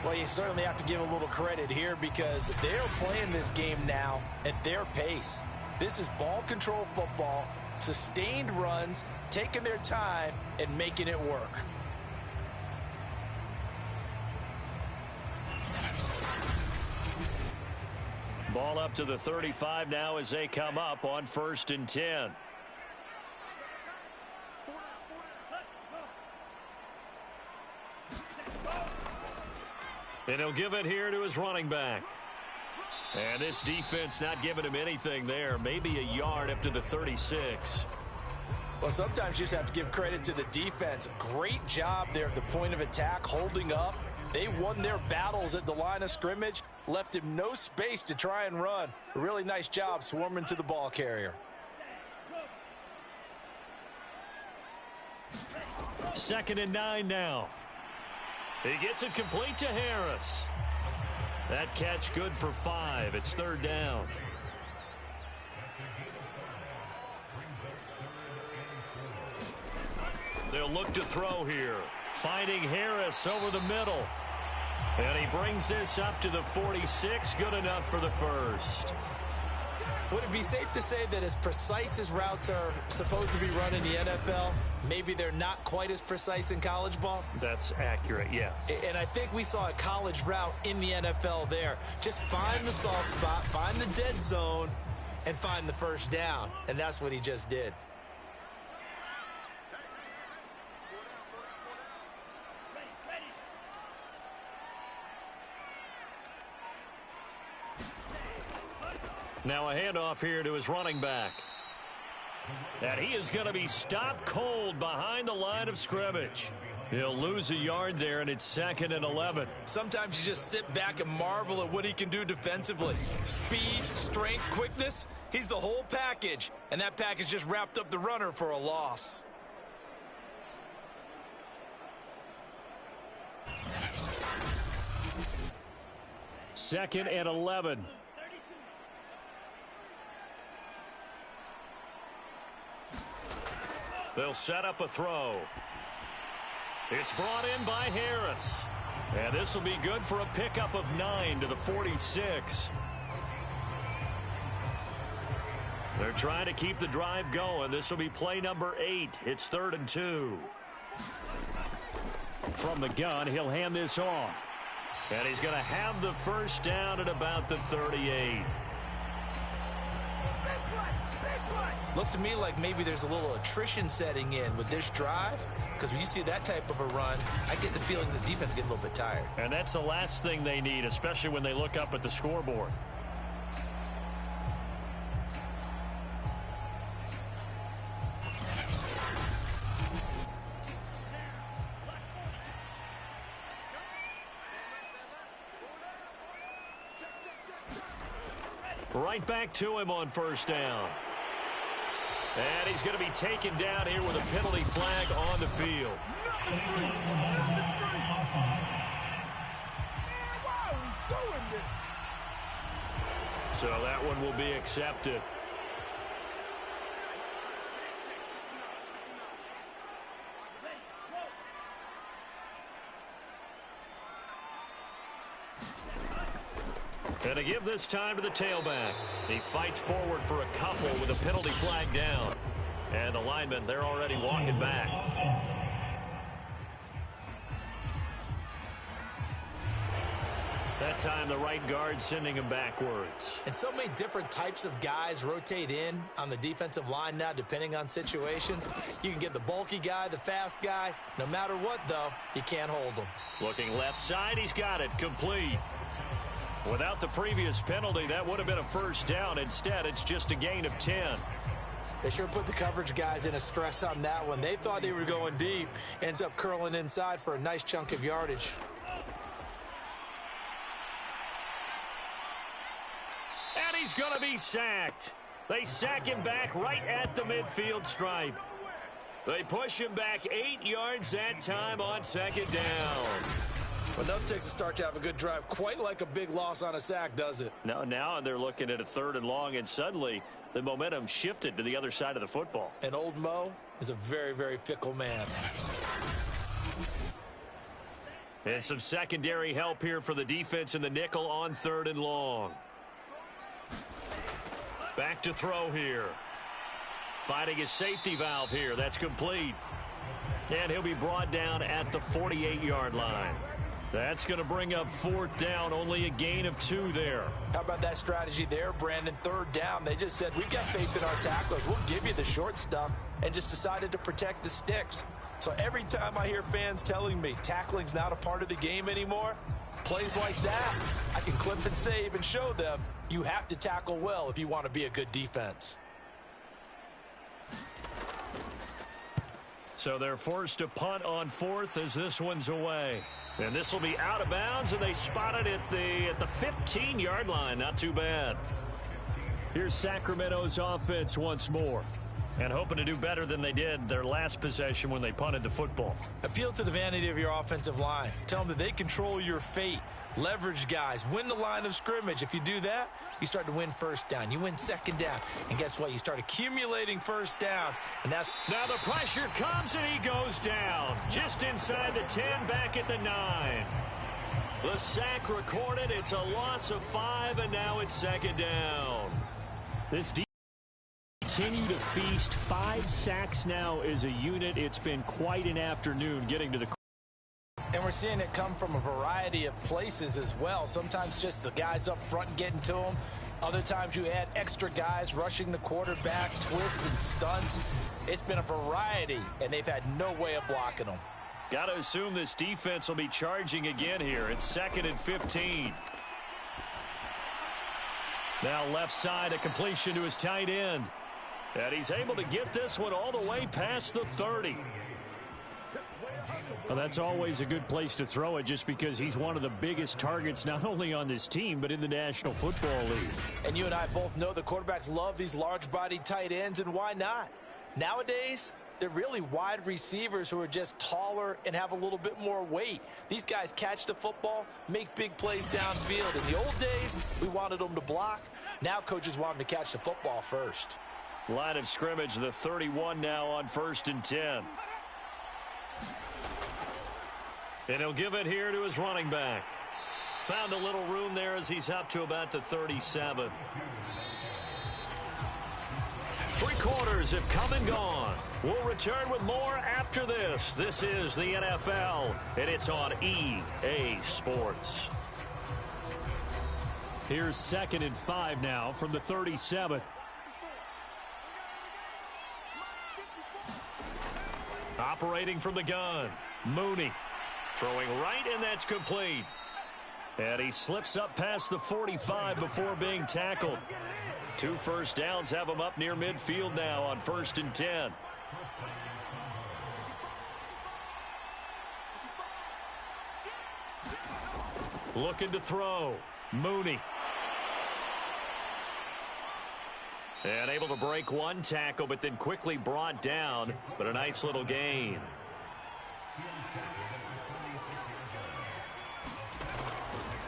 Well, you certainly have to give a little credit here because they're playing this game now at their pace. This is ball control football, sustained runs, taking their time and making it work. Ball up to the 35 now as they come up on 1st and 10. And he'll give it here to his running back. And this defense not giving him anything there. Maybe a yard up to the 36. Well, sometimes you just have to give credit to the defense. Great job there at the point of attack, holding up. They won their battles at the line of scrimmage, left him no space to try and run. A really nice job swarming to the ball carrier. 2nd and 9 now. He gets it complete to Harris. That catch good for 5. It's 3rd down. They'll look to throw here. Finding Harris over the middle. And he brings this up to the 46. Good enough for the first. Would it be safe to say that as precise as routes are supposed to be run in the NFL, maybe they're not quite as precise in college ball? That's accurate, yeah. And I think we saw a college route in the NFL there. Just find the soft spot, find the dead zone, and find the first down. And that's what he just did. Now a handoff here to his running back. And he is going to be stopped cold behind the line of scrimmage. He'll lose a yard there, and it's 2nd and 11. Sometimes you just sit back and marvel at what he can do defensively. Speed, strength, quickness, he's the whole package. And that package just wrapped up the runner for a loss. Second and 11. They'll set up a throw. It's brought in by Harris. And this will be good for a pickup of 9 to the 46. They're trying to keep the drive going. This will be play number 8. It's 3rd and 2. From the gun, he'll hand this off. And he's going to have the first down at about the 38. Looks to me like maybe there's a little attrition setting in with this drive, because when you see that type of a run, I get the feeling the defense gets a little bit tired. And that's the last thing they need, especially when they look up at the scoreboard. Right back to him on first down. And he's going to be taken down here with a penalty flag on the field. So that one will be accepted. And to give this time to the tailback. He fights forward for a couple with a penalty flag down. And the linemen, they're already walking back. That time the right guard sending him backwards. And so many different types of guys rotate in on the defensive line now, depending on situations. You can get the bulky guy, the fast guy. No matter what, though, you can't hold them. Looking left side, he's got it complete. Without the previous penalty, that would have been a first down. Instead, it's just a gain of 10. They sure put the coverage guys in a stress on that one. They thought they were going deep. Ends up curling inside for a nice chunk of yardage. And he's going to be sacked. They sack him back right at the midfield stripe. They push him back 8 yards that time on second down. Well, nothing takes a start to have a good drive. Quite like a big loss on a sack, does it? No, now they're looking at a 3rd and long, and suddenly the momentum shifted to the other side of the football. And old Mo is a very, very fickle man. And some secondary help here for the defense in the nickel on 3rd and long. Back to throw here. Finding his safety valve here. That's complete. And he'll be brought down at the 48-yard line. That's going to bring up 4th down, only a gain of 2 there. How about that strategy there, Brandon? 3rd down, they just said, we've got faith in our tacklers. We'll give you the short stuff, and just decided to protect the sticks. So every time I hear fans telling me tackling's not a part of the game anymore, Plays like that, I can clip and save and show them you have to tackle well if you want to be a good defense. So they're forced to punt on fourth as this one's away. And this will be out of bounds, and they spot it at the 15-yard line. Not too bad. Here's Sacramento's offense once more. And hoping to do better than they did their last possession when they punted the football. Appeal to the vanity of your offensive line. Tell them that they control your fate. Leverage guys. Win the line of scrimmage. If you do that, you start to win first down. You win second down. And guess what? You start accumulating first downs. And that's... Now the pressure comes, and he goes down. Just inside the 10, back at the 9. The sack recorded. It's a loss of 5, and now it's second down. This continue to feast. 5 sacks now as a unit. It's been quite an afternoon getting to the... And we're seeing it come from a variety of places as well. Sometimes just the guys up front and getting to them. Other times you add extra guys rushing the quarterback, twists and stunts. It's been a variety, and they've had no way of blocking them. Got to assume this defense will be charging again here. It's 2nd and 15. Now left side, a completion to his tight end. And he's able to get this one all the way past the 30. Well, that's always a good place to throw it just because he's one of the biggest targets not only on this team but in the National Football League. And you and I both know the quarterbacks love these large-bodied tight ends, and why not? Nowadays, they're really wide receivers who are just taller and have a little bit more weight. These guys catch the football, make big plays downfield. In the old days, we wanted them to block. Now coaches want them to catch the football first. Line of scrimmage, the 31 now on 1st and 10. And he'll give it here to his running back. Found a little room there as he's up to about the 37. 3 quarters have come and gone. We'll return with more after this. This is the NFL, and it's on EA Sports. Here's 2nd and 5 now from the 37. Operating from the gun, Mooney. Throwing right, and that's complete. And he slips up past the 45 before being tackled. 2 first downs have him up near midfield now on 1st and 10. Looking to throw. Mooney. And able to break 1 tackle, but then quickly brought down. But a nice little gain.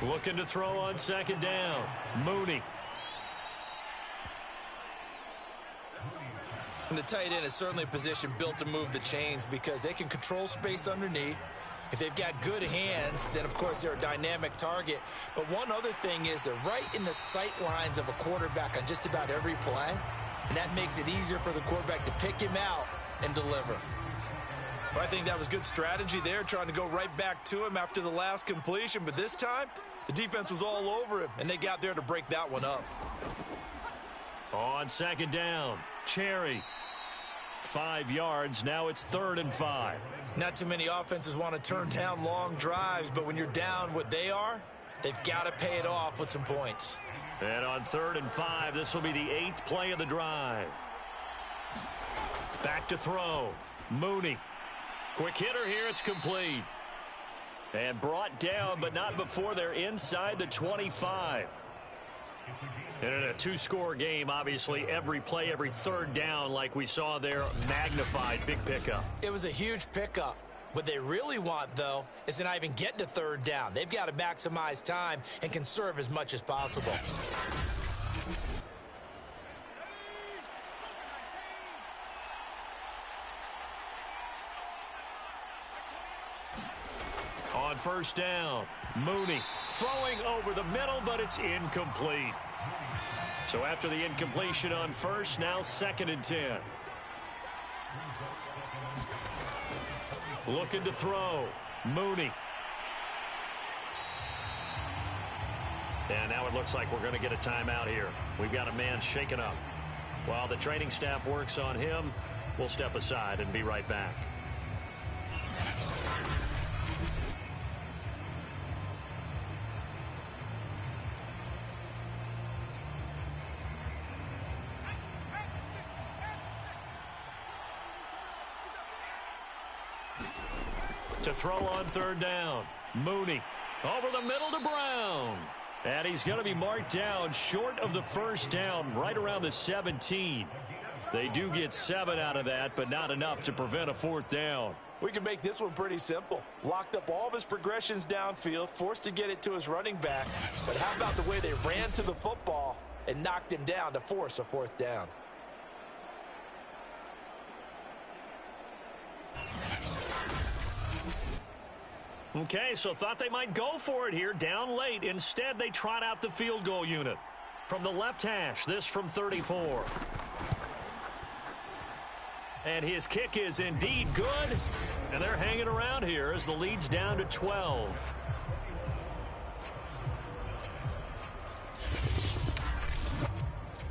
Looking to throw on 2nd down. Mooney. And the tight end is certainly a position built to move the chains because they can control space underneath. If they've got good hands, then, of course, they're a dynamic target. But one other thing is they're right in the sight lines of a quarterback on just about every play. And that makes it easier for the quarterback to pick him out and deliver. Well, I think that was good strategy there, trying to go right back to him after the last completion. But this time, the defense was all over him, and they got there to break that one up. On 2nd down, Cherry. 5 yards. Now it's 3rd and 5. Not too many offenses want to turn down long drives, but when you're down what they are, they've got to pay it off with some points. And on 3rd and 5, this will be the 8th play of the drive. Back to throw. Mooney. Quick hitter here. It's complete. And brought down, but not before they're inside the 25. And in a 2-score game, obviously, every play, every 3rd down, like we saw there, magnified. Big pickup. It was a huge pickup. What they really want, though, is to not even get to 3rd down. They've got to maximize time and conserve as much as possible. On 1st down, Mooney throwing over the middle, but it's incomplete. So after the incompletion on 1st, now 2nd and 10. Looking to throw. Mooney. And now it looks like we're going to get a timeout here. We've got a man shaken up. While the training staff works on him, we'll step aside and be right back. To throw on third down. Mooney over the middle to Brown. And he's going to be marked down short of the first down, right around the 17. They do get 7 out of that, but not enough to prevent a fourth down. We can make this one pretty simple. Locked up all of his progressions downfield, forced to get it to his running back. But how about the way they ran to the football and knocked him down to force a fourth down? Okay, so thought they might go for it here, down late. Instead, they trot out the field goal unit. From the left hash, this from 34. And his kick is indeed good. And they're hanging around here as the lead's down to 12.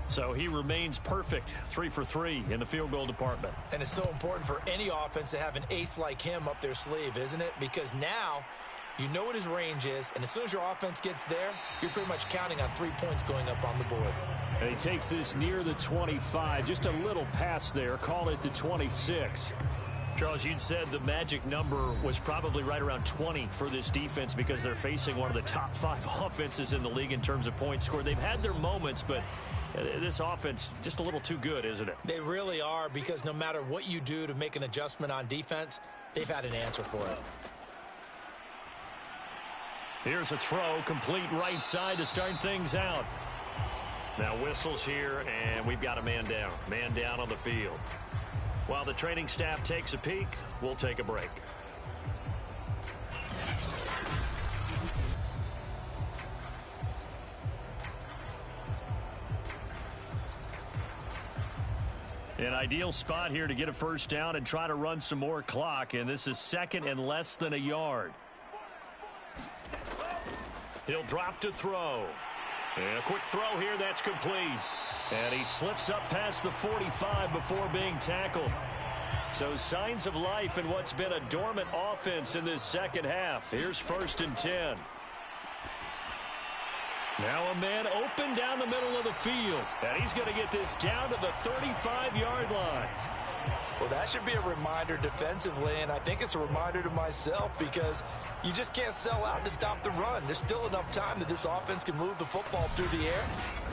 So he remains perfect, 3 for 3 in the field goal department. And it's so important for any offense to have an ace like him up their sleeve, isn't it? Because now you know what his range is, and as soon as your offense gets there, you're pretty much counting on 3 points going up on the board. And he takes this near the 25, just a little past there, call it the 26. Charles, you'd said the magic number was probably right around 20 for this defense because they're facing one of the top 5 offenses in the league in terms of points scored. They've had their moments, but this offense just a little too good, isn't it? They really are, because no matter what you do to make an adjustment on defense, they've had an answer for it. Here's a throw, complete right side to start things out. Now whistles here, and we've got a man down. Man down on the field. While the training staff takes a peek, we'll take a break. An ideal spot here to get a first down and try to run some more clock, and this is second and less than a yard. He'll drop to throw. And a quick throw here, that's complete. And he slips up past the 45 before being tackled. So signs of life in what's been a dormant offense in this second half. Here's 1st and 10. Now a man open down the middle of the field. And he's going to get this down to the 35-yard line. Well, that should be a reminder defensively, and I think it's a reminder to myself, because you just can't sell out to stop the run. There's still enough time that this offense can move the football through the air,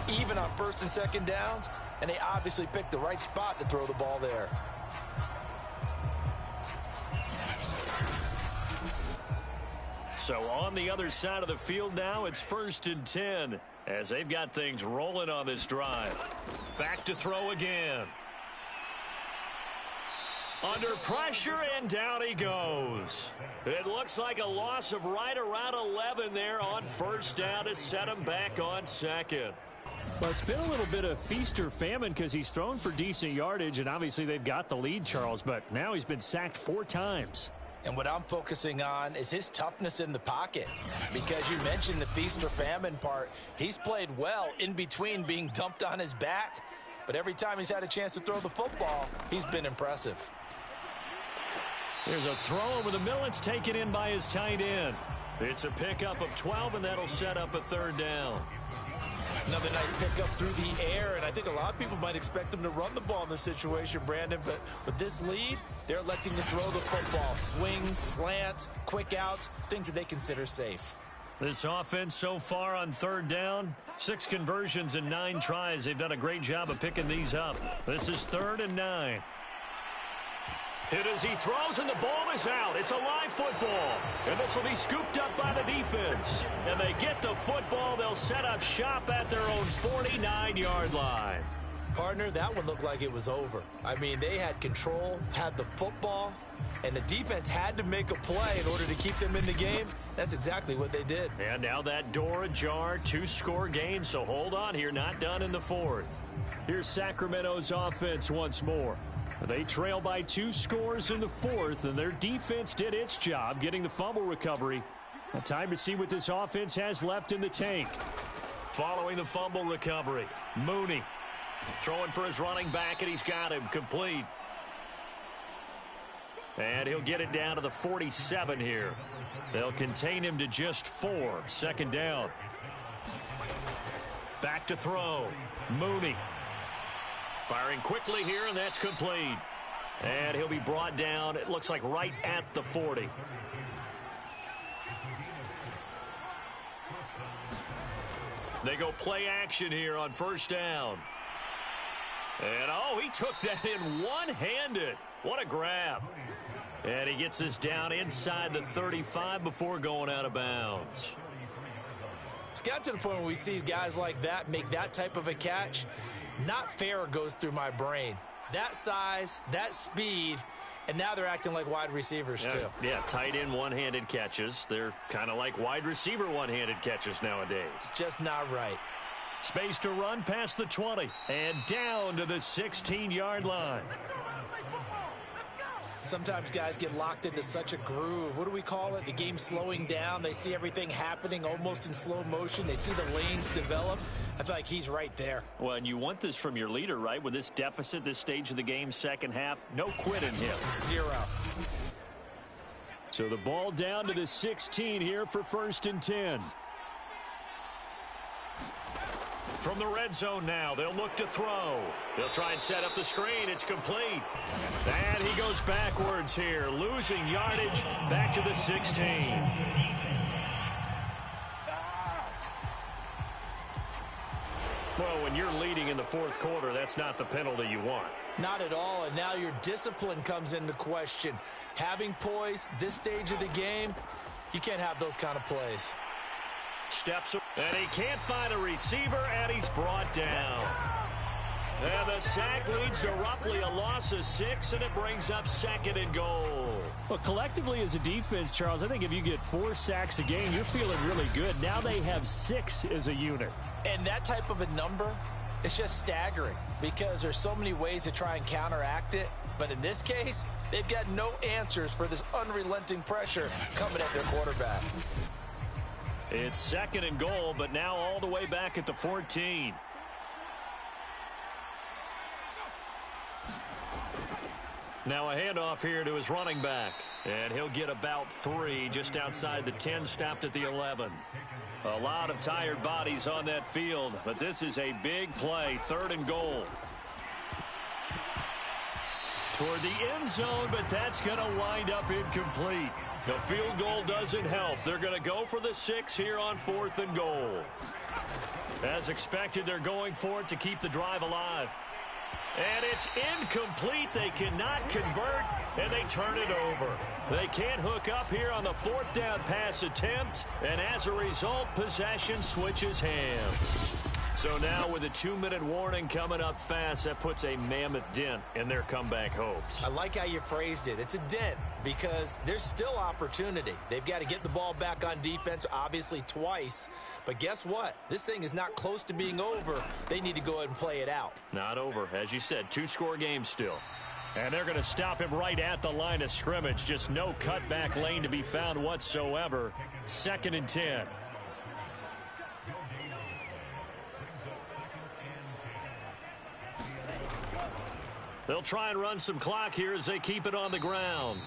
even on 1st and 2nd downs, and they obviously picked the right spot to throw the ball there. So on the other side of the field now, it's 1st and 10 as they've got things rolling on this drive. Back to throw again. Under pressure, and down he goes. It looks like a loss of right around 11 there on 1st down to set him back on 2nd. Well, it's been a little bit of feast or famine because he's thrown for decent yardage, and obviously they've got the lead, Charles, but now he's been sacked 4 times. And what I'm focusing on is his toughness in the pocket, because you mentioned the feast or famine part. He's played well in between being dumped on his back, but every time he's had a chance to throw the football, he's been impressive. There's a throw over the middle. It's taken in by his tight end. It's a pickup of 12, and that'll set up a 3rd down. Another nice pickup through the air, and I think a lot of people might expect him to run the ball in this situation, Brandon, but with this lead, they're electing to throw the football. Swings, slants, quick outs, things that they consider safe. This offense so far on 3rd down, 6 conversions and 9 tries. They've done a great job of picking these up. This is 3rd and 9. Hit as he throws, and the ball is out. It's a live football, and this will be scooped up by the defense. And they get the football. They'll set up shop at their own 49-yard line. Partner, that one looked like it was over. I mean, they had control, had the football, and the defense had to make a play in order to keep them in the game. That's exactly what they did. And now that door ajar, 2-score game, so hold on here, not done in the 4th. Here's Sacramento's offense once more. They trail by 2 scores in the 4th, and their defense did its job getting the fumble recovery. Now time to see what this offense has left in the tank. Following the fumble recovery, Mooney throwing for his running back, and he's got him complete. And he'll get it down to the 47 here. They'll contain him to just 4. 2nd down. Back to throw. Mooney firing quickly here, and that's complete. And he'll be brought down, it looks like right at the 40. They go play action here on first down. And, oh, he took that in one-handed. What a grab. And he gets this down inside the 35 before going out of bounds. It's got to the point where we see guys like that make that type of a catch. Not fair goes through my brain. That size, that speed, and now they're acting like wide receivers too. Yeah, tight end one-handed catches. They're kind of like wide receiver one-handed catches nowadays. Just not right. Space to run past the 20 and down to the 16-yard line. Sometimes guys get locked into such a groove. What do we call it? The game slowing down. They see everything happening almost in slow motion. They see the lanes develop. I feel like he's right there. Well, and you want this from your leader, right? With this deficit, this stage of the game, second half, no quit in him. 0. So the ball down to the 16 here for 1st and 10. From the red zone now, they'll look to throw. They'll try and set up the screen. It's complete. And he goes backwards here, losing yardage back to the 16. Well, when you're leading in the 4th quarter, that's not the penalty you want. Not at all, and now your discipline comes into question. Having poise this stage of the game, you can't have those kind of plays. Steps, and he can't find a receiver, and he's brought down. And the sack leads to roughly a loss of 6, and it brings up 2nd and goal. Well, collectively as a defense, Charles, I think if you get 4 sacks a game, you're feeling really good. Now they have 6 as a unit. And that type of a number, it's just staggering because there's so many ways to try and counteract it. But in this case, they've got no answers for this unrelenting pressure coming at their quarterback. It's 2nd and goal, but now all the way back at the 14. Now a handoff here to his running back. And he'll get about 3 just outside the 10, stopped at the 11. A lot of tired bodies on that field, but this is a big play, 3rd and goal. Toward the end zone, but that's going to wind up incomplete. The field goal doesn't help. They're going to go for the 6 here on 4th and goal. As expected, they're going for it to keep the drive alive. And it's incomplete. They cannot convert, and they turn it over. They can't hook up here on the 4th down pass attempt, and as a result, possession switches hands. So now with a 2-minute warning coming up fast, that puts a mammoth dent in their comeback hopes. I like how you phrased it. It's a dent because there's still opportunity. They've got to get the ball back on defense, obviously twice. But guess what? This thing is not close to being over. They need to go ahead and play it out. Not over. As you said, 2-score game still. And they're going to stop him right at the line of scrimmage. Just no cutback lane to be found whatsoever. 2nd and 10. They'll try and run some clock here as they keep it on the ground.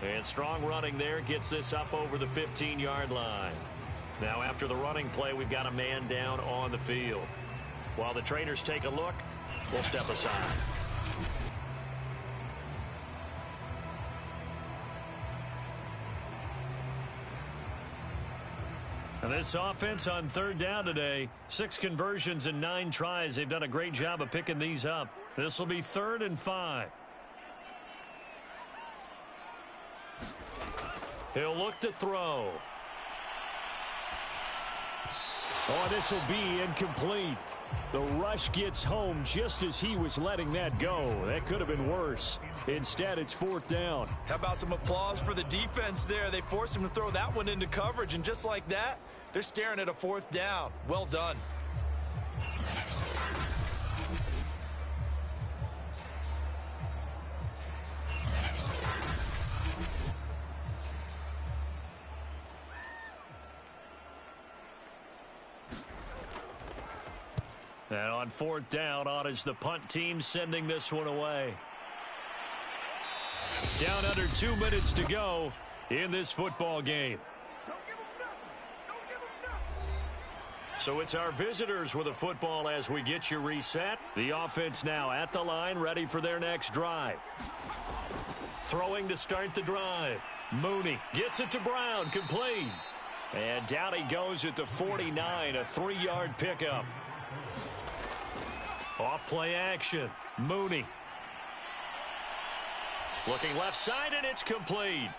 And strong running there gets this up over the 15-yard line. Now after the running play, we've got a man down on the field. While the trainers take a look, we'll step aside. And this offense on 3rd down today, 6 conversions and 9 tries. They've done a great job of picking these up. This will be 3rd and 5. He'll look to throw. Oh, this will be incomplete. The rush gets home just as he was letting that go. That could have been worse. Instead, it's 4th down. How about some applause for the defense there? They forced him to throw that one into coverage, and just like that, they're staring at a 4th down. Well done. And on 4th down, on is the punt team sending this one away. Down under 2 minutes to go in this football game. So it's our visitors with a football as we get you reset. The offense now at the line, ready for their next drive. Throwing to start the drive. Mooney gets it to Brown, complete. And down he goes at the 49, a 3-yard pickup. Off play action. Mooney. Looking left side, and it's complete.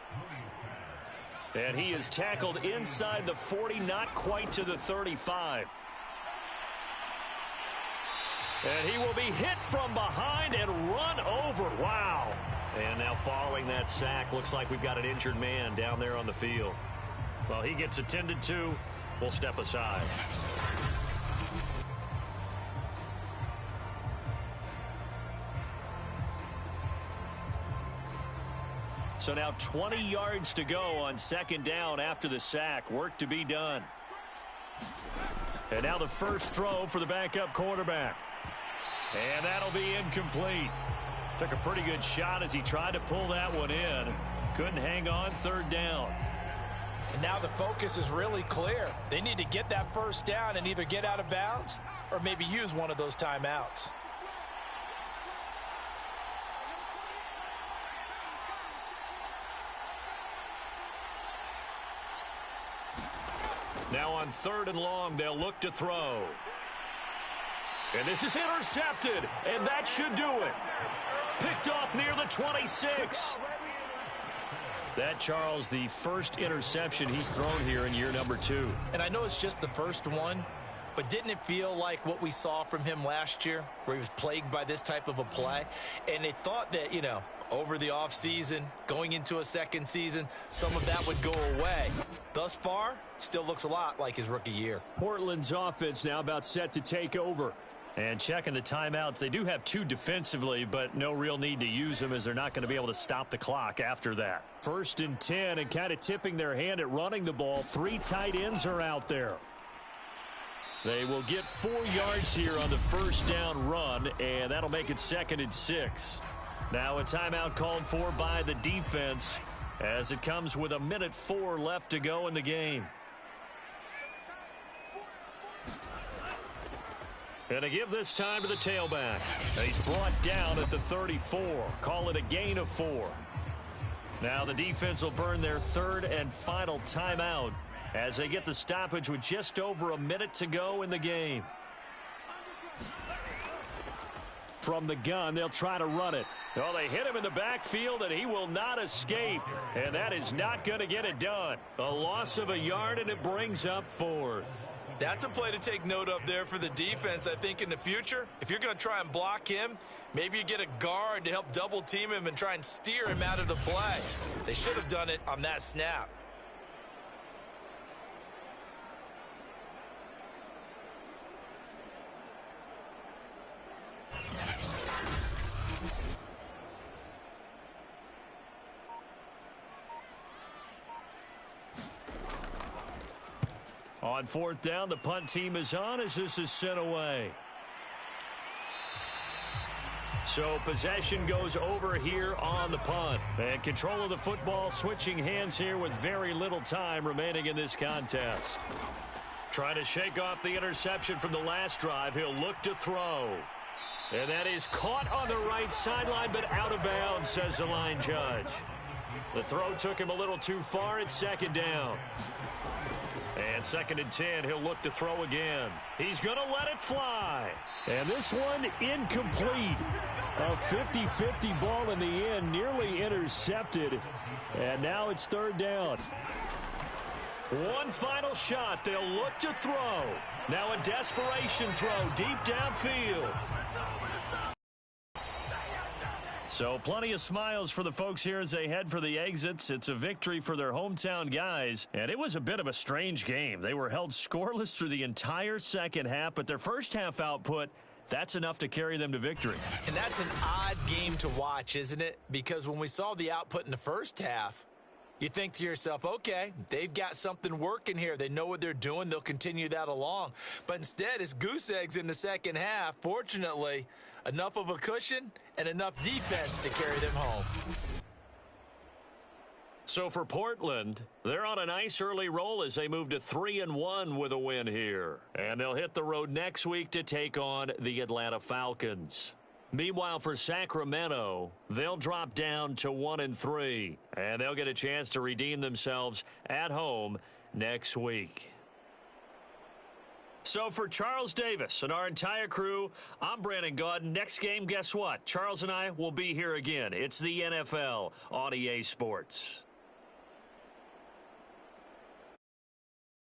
And he is tackled inside the 40, not quite to the 35. And he will be hit from behind and run over. Wow. And now following that sack, looks like we've got an injured man down there on the field. Well, he gets attended to. We'll step aside. So now 20 yards to go on second down after the sack. Work to be done. And now the first throw for the backup quarterback. And that'll be incomplete. Took a pretty good shot as he tried to pull that one in. Couldn't hang on, third down. And now the focus is really clear. They need to get that first down and either get out of bounds or maybe use one of those timeouts. Now on third and long, they'll look to throw. And this is intercepted, and that should do it. Picked off near the 26. That, Charles, the first interception he's thrown here in year number 2. And I know it's just the first one, but didn't it feel like what we saw from him last year, where he was plagued by this type of a play? And they thought that, you know, over the offseason, going into a second season, some of that would go away. Thus far, still looks a lot like his rookie year. Portland's offense now about set to take over. And checking the timeouts, they do have 2 defensively, but no real need to use them as they're not going to be able to stop the clock after that. 1st and 10, and kind of tipping their hand at running the ball. 3 tight ends are out there. They will get 4 yards here on the first down run, and that'll make it 2nd and 6. Now a timeout called for by the defense as it comes with 1:04 left to go in the game. And to give this time to the tailback. He's brought down at the 34. Call it a gain of 4. Now the defense will burn their 3rd and final timeout as they get the stoppage with just over a minute to go in the game. From the gun, they'll try to run it. Well, they hit him in the backfield, and he will not escape. And that is not going to get it done. A loss of a yard, and it brings up 4th. That's a play to take note of there for the defense, I think, in the future. If you're going to try and block him, maybe you get a guard to help double team him and try and steer him out of the play. They should have done it on that snap. On 4th down, the punt team is on as this is sent away. So possession goes over here on the punt. And control of the football switching hands here with very little time remaining in this contest. Trying to shake off the interception from the last drive. He'll look to throw. And that is caught on the right sideline, but out of bounds, says the line judge. The throw took him a little too far. It's 2nd down. And 2nd and 10, he'll look to throw again. He's going to let it fly. And this one incomplete. A 50-50 ball in the end, nearly intercepted. And now it's 3rd down. One final shot. They'll look to throw. Now a desperation throw deep downfield. So plenty of smiles for the folks here as they head for the exits. It's a victory for their hometown guys. And it was a bit of a strange game. They were held scoreless through the entire second half, but their first half output, that's enough to carry them to victory. And that's an odd game to watch, isn't it? Because when we saw the output in the first half, you think to yourself, okay, they've got something working here. They know what they're doing. They'll continue that along. But instead, it's goose eggs in the second half. Fortunately, enough of a cushion and enough defense to carry them home. So for Portland, they're on a nice early roll as they move to 3-1 with a win here. And they'll hit the road next week to take on the Atlanta Falcons. Meanwhile, for Sacramento, they'll drop down to 1-3, and they'll get a chance to redeem themselves at home next week. So for Charles Davis and our entire crew, I'm Brandon Gaudin. Next game, guess what? Charles and I will be here again. It's the NFL on EA Sports.